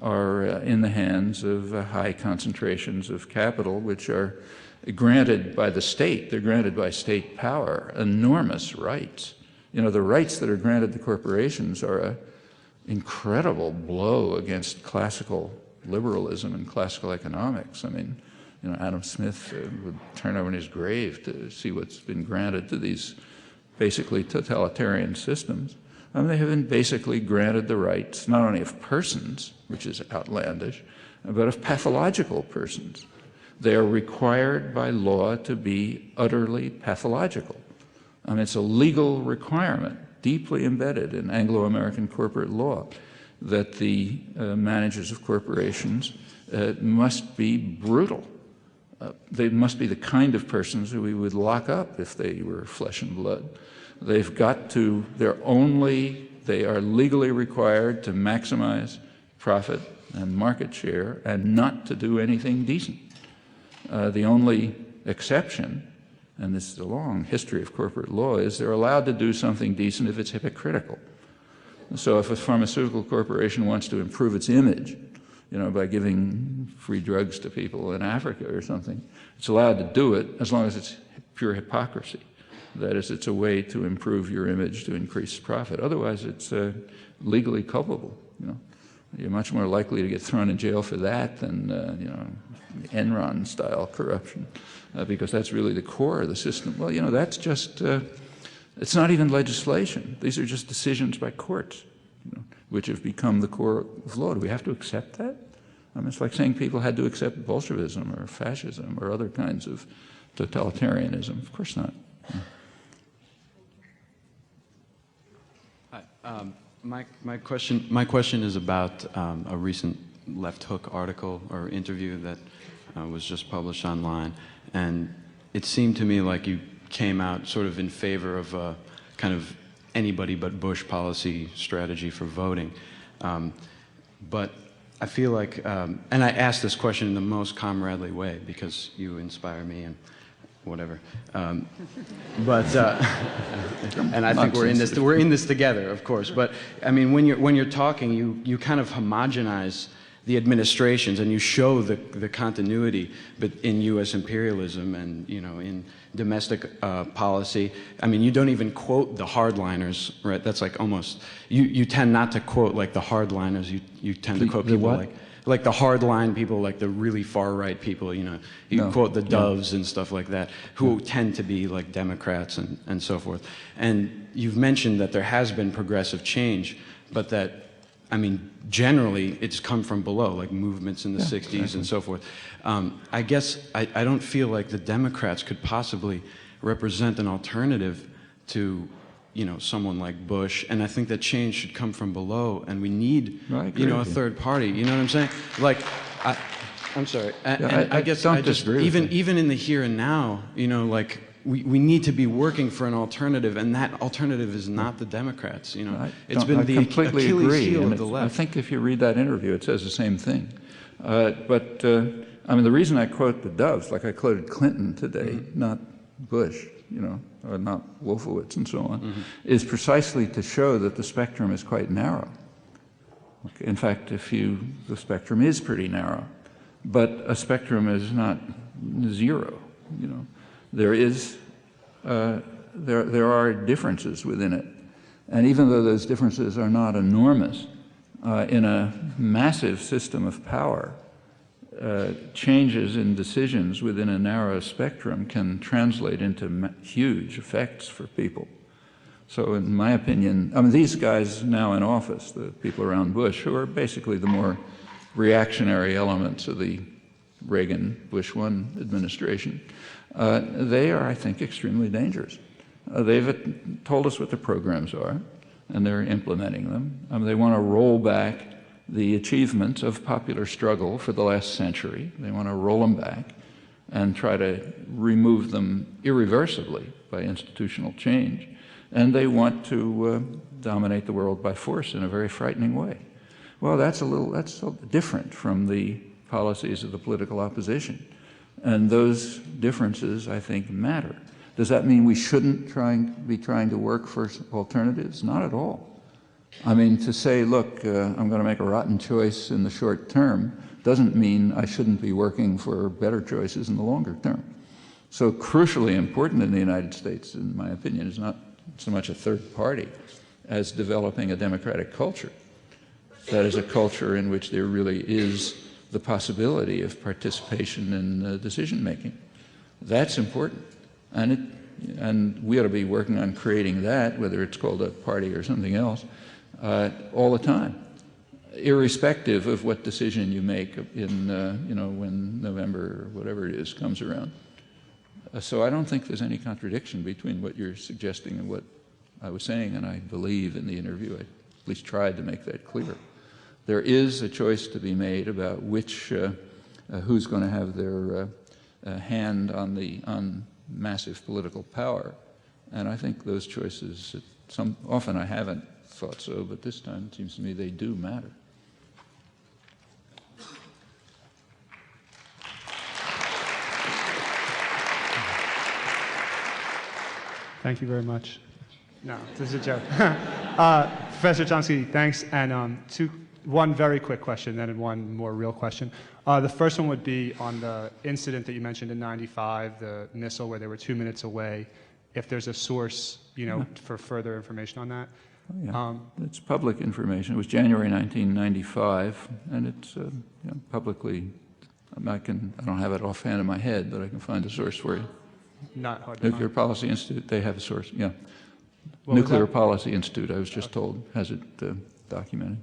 are in the hands of high concentrations of capital, which are granted by the state. They're granted by state power, enormous rights. You know, the rights that are granted to corporations are an incredible blow against classical liberalism and classical economics. I mean, you know, Adam Smith would turn over in his grave to see what's been granted to these basically totalitarian systems. I mean, they have been basically granted the rights not only of persons, which is outlandish, but of pathological persons. They are required by law to be utterly pathological. I mean, it's a legal requirement, deeply embedded in Anglo-American corporate law, that the managers of corporations must be brutal. They must be the kind of persons who we would lock up if they were flesh and blood. They've got to, they are legally required to maximize profit and market share and not to do anything decent. The only exception, and this is a long history of corporate law, is they're allowed to do something decent if it's hypocritical. So if a pharmaceutical corporation wants to improve its image, you know, by giving free drugs to people in Africa or something, it's allowed to do it as long as it's pure hypocrisy. That is, it's a way to improve your image to increase profit. Otherwise, it's legally culpable. You know, you're much more likely to get thrown in jail for that than you know, Enron-style corruption, because that's really the core of the system. Well, you know, that's just it's not even legislation. These are just decisions by courts, you know, which have become the core of law. Do we have to accept that? I mean, it's like saying people had to accept Bolshevism or fascism or other kinds of totalitarianism. Of course not. Yeah. My question is about a recent Left Hook article or interview that was just published online, and it seemed to me like you came out sort of in favor of a kind of anybody but Bush policy strategy for voting. But I feel like, and I asked this question in the most comradely way because you inspire me and whatever. And I think we're in this together, of course. But I mean, when you're talking, you kind of homogenize the administrations, and you show the continuity but in U.S. imperialism and, you know, in domestic policy. I mean, you don't even quote the hardliners, right? That's like almost, you tend not to quote like the hardliners. You tend to quote people like the hardline people, like the really far right people, you know. You quote the Doves and stuff like that, who tend to be like Democrats and so forth. And you've mentioned that there has been progressive change, but that, I mean, generally, it's come from below, like movements in the 60s and so forth. I guess I don't feel like the Democrats could possibly represent an alternative to, you know, someone like Bush, and I think that change should come from below, and we need, you know, a third party. You know what I'm saying? Like, I'm sorry. I guess I just even in the here and now, you know, like. We need to be working for an alternative, and that alternative is not the Democrats. You know, it's been the Achilles heel of the left. I think if you read that interview, it says the same thing. I mean, the reason I quote the Doves, like I quoted Clinton today, not Bush, you know, or not Wolfowitz and so on, is precisely to show that the spectrum is quite narrow. Okay. In fact, the spectrum is pretty narrow, but a spectrum is not zero. You know. There are differences within it. And even though those differences are not enormous, in a massive system of power, changes in decisions within a narrow spectrum can translate into huge effects for people. So in my opinion, I mean, these guys now in office, the people around Bush, who are basically the more reactionary elements of the Reagan-Bush 1 administration, they are, I think, extremely dangerous. They've told us what the programs are, and they're implementing them. They want to roll back the achievements of popular struggle for the last century. They want to roll them back and try to remove them irreversibly by institutional change. And they want to dominate the world by force in a very frightening way. Well, that's different from the policies of the political opposition. And those differences, I think, matter. Does that mean we shouldn't be trying to work for alternatives? Not at all. I mean, to say, look, I'm going to make a rotten choice in the short term doesn't mean I shouldn't be working for better choices in the longer term. So crucially important in the United States, in my opinion, is not so much a third party as developing a democratic culture. That is a culture in which there really is the possibility of participation in decision-making. That's important. And we ought to be working on creating that, whether it's called a party or something else, all the time, irrespective of what decision you make in, you know, when November or whatever it is comes around. So I don't think there's any contradiction between what you're suggesting and what I was saying, and I believe in the interview I at least tried to make that clear. There is a choice to be made about which, who's going to have their hand on massive political power. And I think those choices, often I haven't thought so, but this time it seems to me they do matter. Thank you very much. No, this is a joke. Professor Chomsky, thanks. And one very quick question, then one more real question. The first one would be on the incident that you mentioned in '95, the missile where they were 2 minutes away. If there's a source, you know, for further information on that. Oh, yeah. It's public information. It was January 1995, and it's you know, publicly. I don't have it offhand in my head, but I can find a source for you. Not hard to Nuclear find. Policy Institute. They have a source. Yeah. What Nuclear Policy Institute. I was just told has it documented.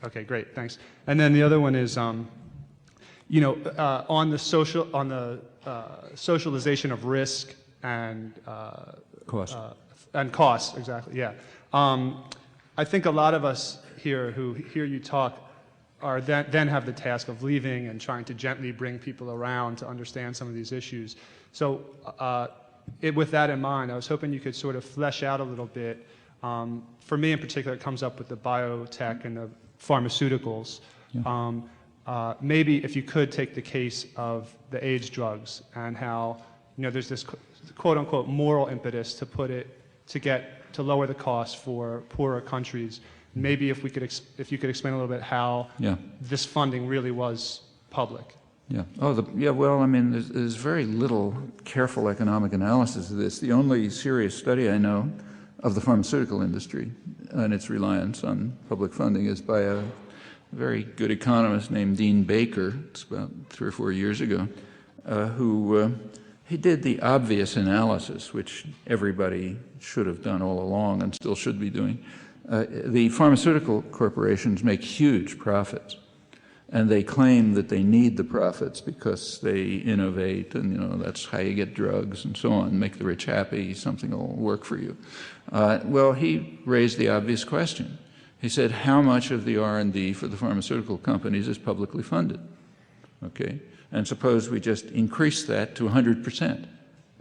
Okay, great, thanks. And then the other one is, you know, on the socialization of risk and Cost. And cost, exactly. Yeah. I think a lot of us here who hear you talk are then have the task of leaving and trying to gently bring people around to understand some of these issues. So with that in mind, I was hoping you could sort of flesh out a little bit. For me in particular, it comes up with the biotech and the pharmaceuticals. Yeah. Maybe if you could take the case of the AIDS drugs and how, you know, there's this quote unquote moral impetus to lower the cost for poorer countries. Maybe if you could explain a little bit how this funding really was public. Yeah. Well, I mean, there's very little careful economic analysis of this. The only serious study I know of the pharmaceutical industry and its reliance on public funding is by a very good economist named Dean Baker. It's about 3 or 4 years ago, he did the obvious analysis, which everybody should have done all along and still should be doing. The pharmaceutical corporations make huge profits. And they claim that they need the profits because they innovate, and that's how you get drugs and so on, make the rich happy, something will work for you. Well, he raised the obvious question. He said, how much of the R&D for the pharmaceutical companies is publicly funded? Okay, and suppose we just increase that to 100%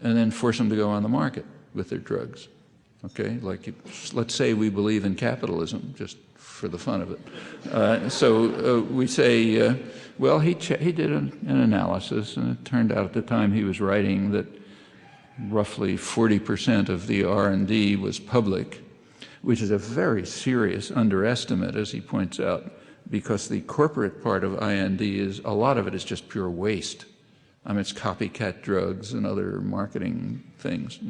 and then force them to go on the market with their drugs. Okay, like let's say we believe in capitalism, just for the fun of it. So we say, well, he did an analysis, and it turned out at the time he was writing that roughly 40% of the R&D was public, which is a very serious underestimate, as he points out, because the corporate part of I&D a lot of it is just pure waste. I mean, it's copycat drugs and other marketing things,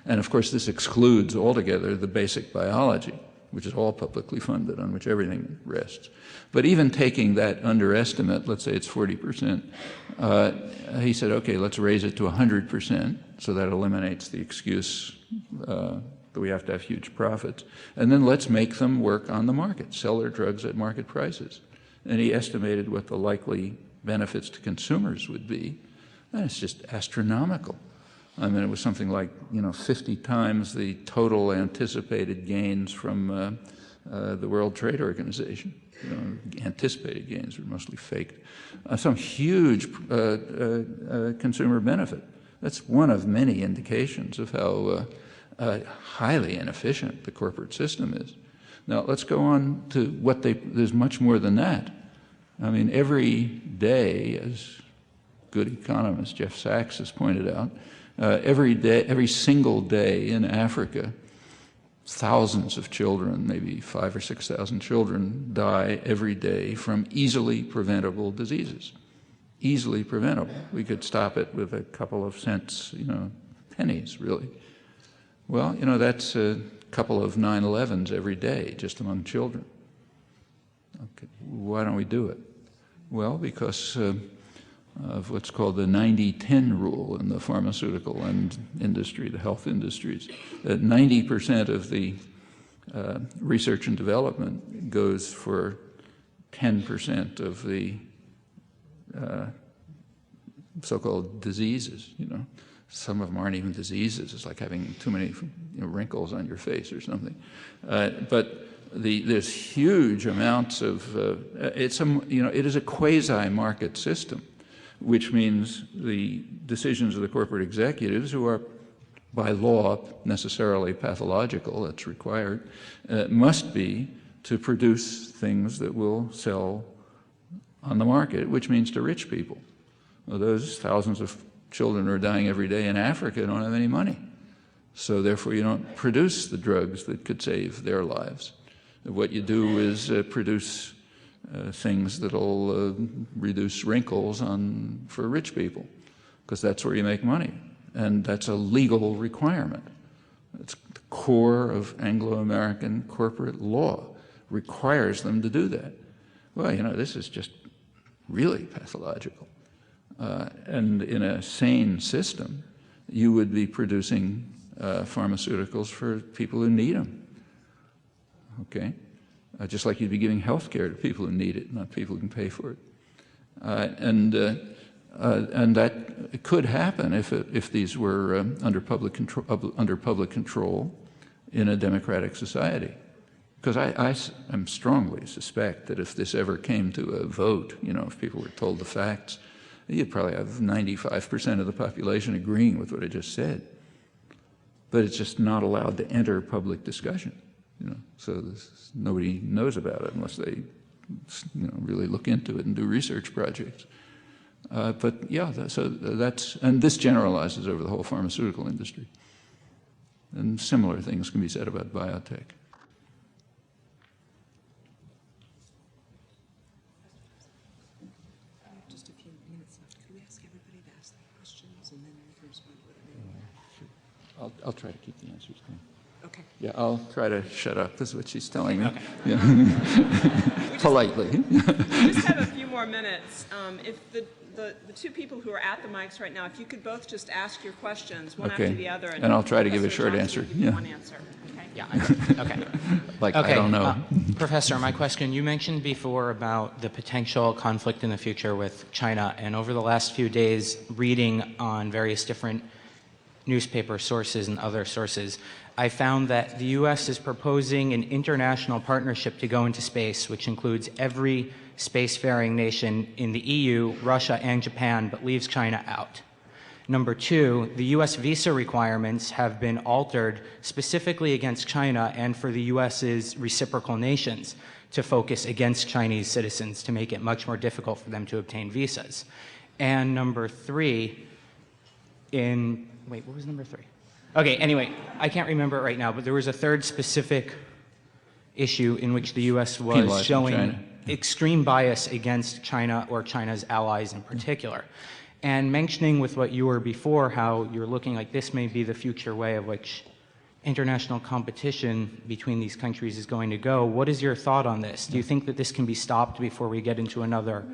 And of course, this excludes altogether the basic biology, which is all publicly funded, on which everything rests. But even taking that underestimate, let's say it's 40%, he said, okay, let's raise it to 100%, so that eliminates the excuse that we have to have huge profits. And then let's make them work on the market, sell their drugs at market prices. And he estimated what the likely benefits to consumers would be, and it's just astronomical. I mean, it was something like 50 times the total anticipated gains from the World Trade Organization. Anticipated gains were mostly faked. Some huge consumer benefit. That's one of many indications of how highly inefficient the corporate system is. Now, let's go on to there's much more than that. I mean, every day, as good economist Jeff Sachs has pointed out, every single day in Africa, thousands of children, maybe 5,000 or 6,000 children, die every day from easily preventable diseases. Easily preventable. We could stop it with a couple of cents, pennies, really. Well, that's a couple of 9/11s every day, just among children. Okay. Why don't we do it? Well, because of what's called the 90-10 rule in the pharmaceutical industry, the health industries. That 90% of the research and development goes for 10% of the so-called diseases. Some of them aren't even diseases. It's like having too many wrinkles on your face or something. But there's huge amounts of it is a quasi-market system, which means the decisions of the corporate executives, who are by law necessarily pathological, that's required, must be to produce things that will sell on the market, which means to rich people. Well, those thousands of children who are dying every day in Africa don't have any money. So therefore you don't produce the drugs that could save their lives. What you do is produce things that'll reduce wrinkles for rich people, because that's where you make money. And that's a legal requirement. It's the core of Anglo-American corporate law, requires them to do that. Well, this is just really pathological. And in a sane system, you would be producing pharmaceuticals for people who need them. Okay? Just like you'd be giving health care to people who need it, not people who can pay for it. And that could happen if these were under public control in a democratic society. Because I strongly suspect that if this ever came to a vote, if people were told the facts, you'd probably have 95% of the population agreeing with what I just said. But it's just not allowed to enter public discussion. So nobody knows about it unless they really look into it and do research projects. But yeah, and this generalizes over the whole pharmaceutical industry. And similar things can be said about biotech. I'll try to keep the answers clean. Okay. Yeah, I'll try to shut up, is what she's telling me. Okay. Yeah. Politely. We just have a few more minutes. If the two people who are at the mics right now, if you could both just ask your questions one after the other. And I'll try to give a short Professor answer. Chomsky will give you Yeah. one answer. Okay. Yeah, okay. Like, Okay, I don't know. Professor, my question, you mentioned before about the potential conflict in the future with China, and over the last few days, reading on various different newspaper sources and other sources, I found that the U.S. is proposing an international partnership to go into space, which includes every spacefaring nation in the EU, Russia, and Japan, but leaves China out. Number two, the U.S. visa requirements have been altered specifically against China and for the U.S.'s reciprocal nations to focus against Chinese citizens to make it much more difficult for them to obtain visas. And number three, wait, what was number three? Okay, anyway, I can't remember it right now, but there was a third specific issue in which the U.S. was Penalizing showing China. extreme bias against China or China's allies in particular. And mentioning with what you were before, how you're looking like this may be the future way of which international competition between these countries is going to go. What is your thought on this? Do you think that this can be stopped before we get into another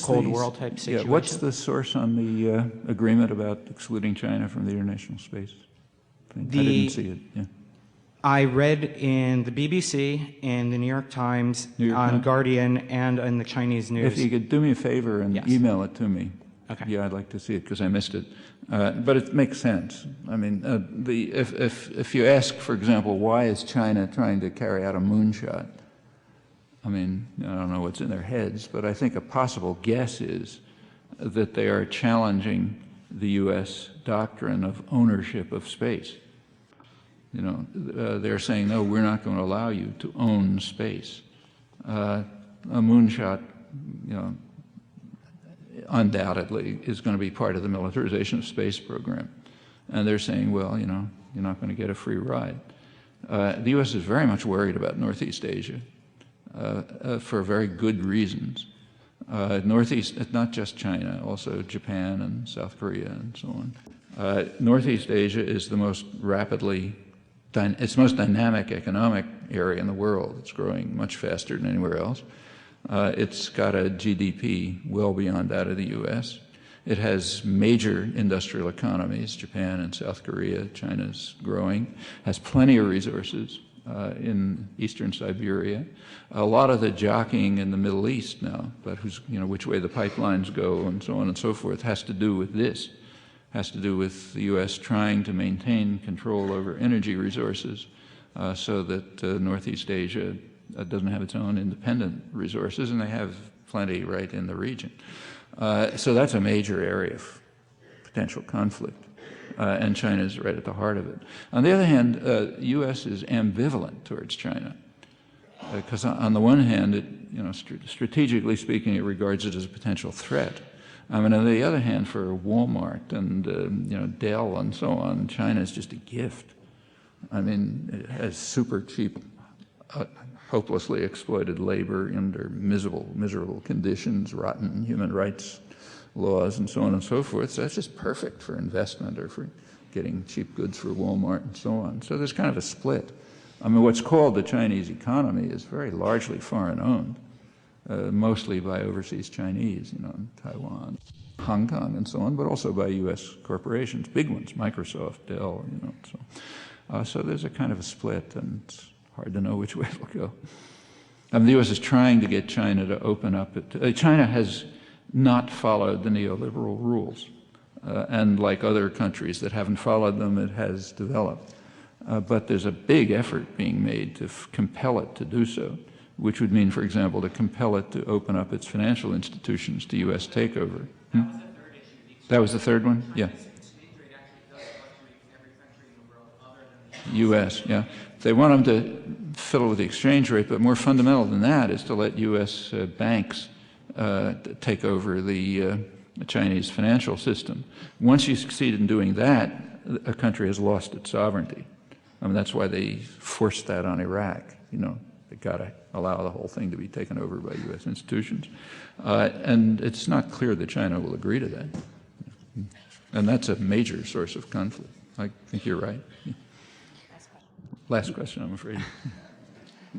Cold War type situation? Yeah, what's the source on the agreement about excluding China from the international space thing? I didn't see it. Yeah. I read in the BBC, in the New York Times, on Guardian, and in the Chinese news. If you could do me a favor and email it to me. Okay. Yeah, I'd like to see it because I missed it. But it makes sense. I mean, if you ask, for example, why is China trying to carry out a moonshot? I mean, I don't know what's in their heads, but I think a possible guess is that they are challenging the U.S. doctrine of ownership of space. You know, they're saying, no, we're not going to allow you to own space. A moonshot, you know, undoubtedly is going to be part of the militarization of space program. And they're saying, well, you know, you're not going to get a free ride. The U.S. is very much worried about Northeast Asia for very good reasons. Northeast, not just China, also Japan and South Korea and so on. Northeast Asia is the most rapidly, it's the most dynamic economic area in the world. It's growing much faster than anywhere else. It's got a GDP well beyond that of the U.S. It has major industrial economies, Japan and South Korea. China's growing, has plenty of resources in eastern Siberia. A lot of the jockeying in the Middle East now, but which way the pipelines go and so on and so forth, has to do with this. Has to do with the U.S. trying to maintain control over energy resources so that Northeast Asia doesn't have its own independent resources, and they have plenty right in the region. So that's a major area of potential conflict, and China is right at the heart of it. On the other hand, the U.S. is ambivalent towards China, because on the one hand, it, strategically speaking, it regards it as a potential threat. I mean, on the other hand, for Walmart and Dell and so on, China is just a gift. I mean, it has super cheap, hopelessly exploited labor under miserable conditions, rotten human rights laws, and so on and so forth. So that's just perfect for investment or for getting cheap goods for Walmart and so on. So there's kind of a split. I mean, what's called the Chinese economy is very largely foreign-owned, mostly by overseas Chinese, in Taiwan, Hong Kong, and so on, but also by U.S. corporations, big ones, Microsoft, Dell, so there's a kind of a split, and it's hard to know which way it'll go. The U.S. is trying to get China to open up. China has not followed the neoliberal rules, and like other countries that haven't followed them, it has developed. But there's a big effort being made to compel it to do so, which would mean, for example, to compel it to open up its financial institutions to U.S. takeover. That was the third one? Yeah. U.S., yeah. They want them to fiddle with the exchange rate, but more fundamental than that is to let U.S. banks take over the Chinese financial system. Once you succeed in doing that, a country has lost its sovereignty. I mean, that's why they forced that on Iraq. They got to allow the whole thing to be taken over by U.S. institutions. And it's not clear that China will agree to that. And that's a major source of conflict. I think you're right. Last question, I'm afraid.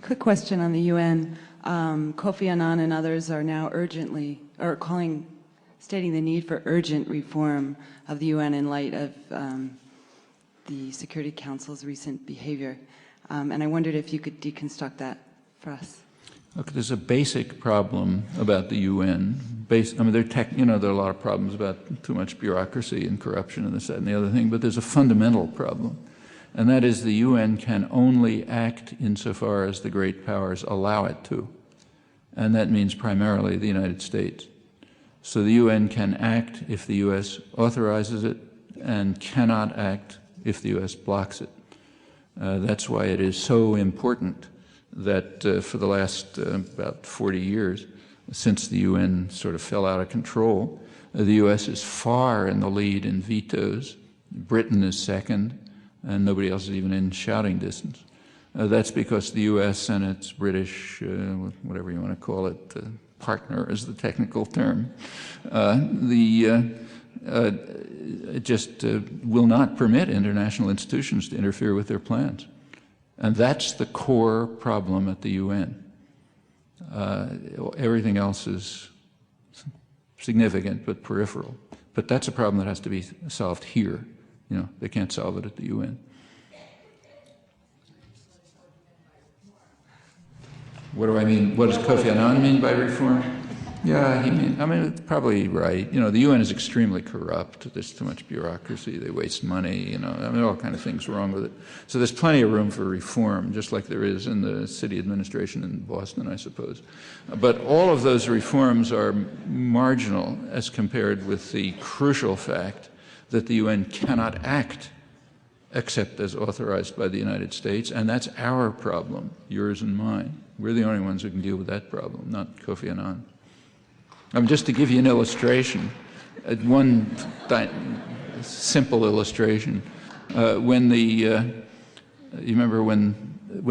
Quick question on the UN. Kofi Annan and others are now stating the need for urgent reform of the UN in light of the Security Council's recent behavior. And I wondered if you could deconstruct that for us. Look, there's a basic problem about the UN. There are a lot of problems about too much bureaucracy and corruption and this, that, and the other thing, but there's a fundamental problem. And that is the UN can only act insofar as the great powers allow it to. And that means primarily the United States. So the UN can act if the US authorizes it and cannot act if the US blocks it. That's why it is so important that for the last about 40 years, since the UN sort of fell out of control, the US is far in the lead in vetoes. Britain is second, and nobody else is even in shouting distance. That's because the US and its British, whatever you want to call it, partner is the technical term, just will not permit international institutions to interfere with their plans. And that's the core problem at the UN. Everything else is significant but peripheral. But that's a problem that has to be solved here. You know, they can't solve it at the UN. What do I mean? What does Kofi Annan mean by reform? Yeah, it's probably right. You know, the UN is extremely corrupt. There's too much bureaucracy. They waste money, all kind of things wrong with it. So there's plenty of room for reform, just like there is in the city administration in Boston, I suppose. But all of those reforms are marginal as compared with the crucial fact that the UN cannot act except as authorized by the United States, and that's our problem, yours and mine. We're the only ones who can deal with that problem, not Kofi Annan. Just to give you an illustration, one simple illustration, you remember when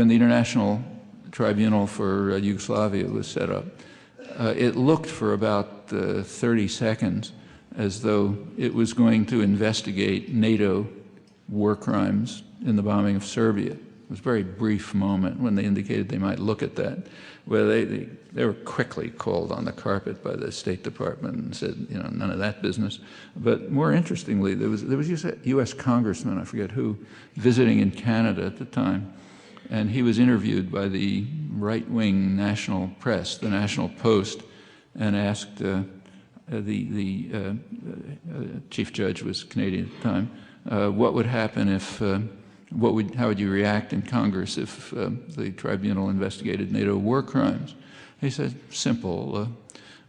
the International Tribunal for Yugoslavia was set up, it looked for about 30 seconds as though it was going to investigate NATO war crimes in the bombing of Serbia. It was a very brief moment when they indicated they might look at that. Well, they were quickly called on the carpet by the State Department and said, none of that business. But more interestingly, there was a U.S. congressman, I forget who, visiting in Canada at the time, and he was interviewed by the right-wing national press, the National Post, and asked the chief judge was Canadian at the time, what would happen if how would you react in Congress if the tribunal investigated NATO war crimes? He said, simple,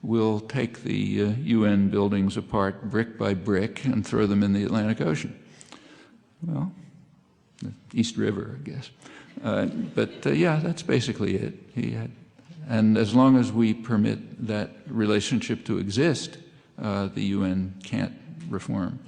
we'll take the UN buildings apart brick by brick and throw them in the Atlantic Ocean. Well, the East River, I guess. Yeah, that's basically it. And as long as we permit that relationship to exist, the UN can't reform.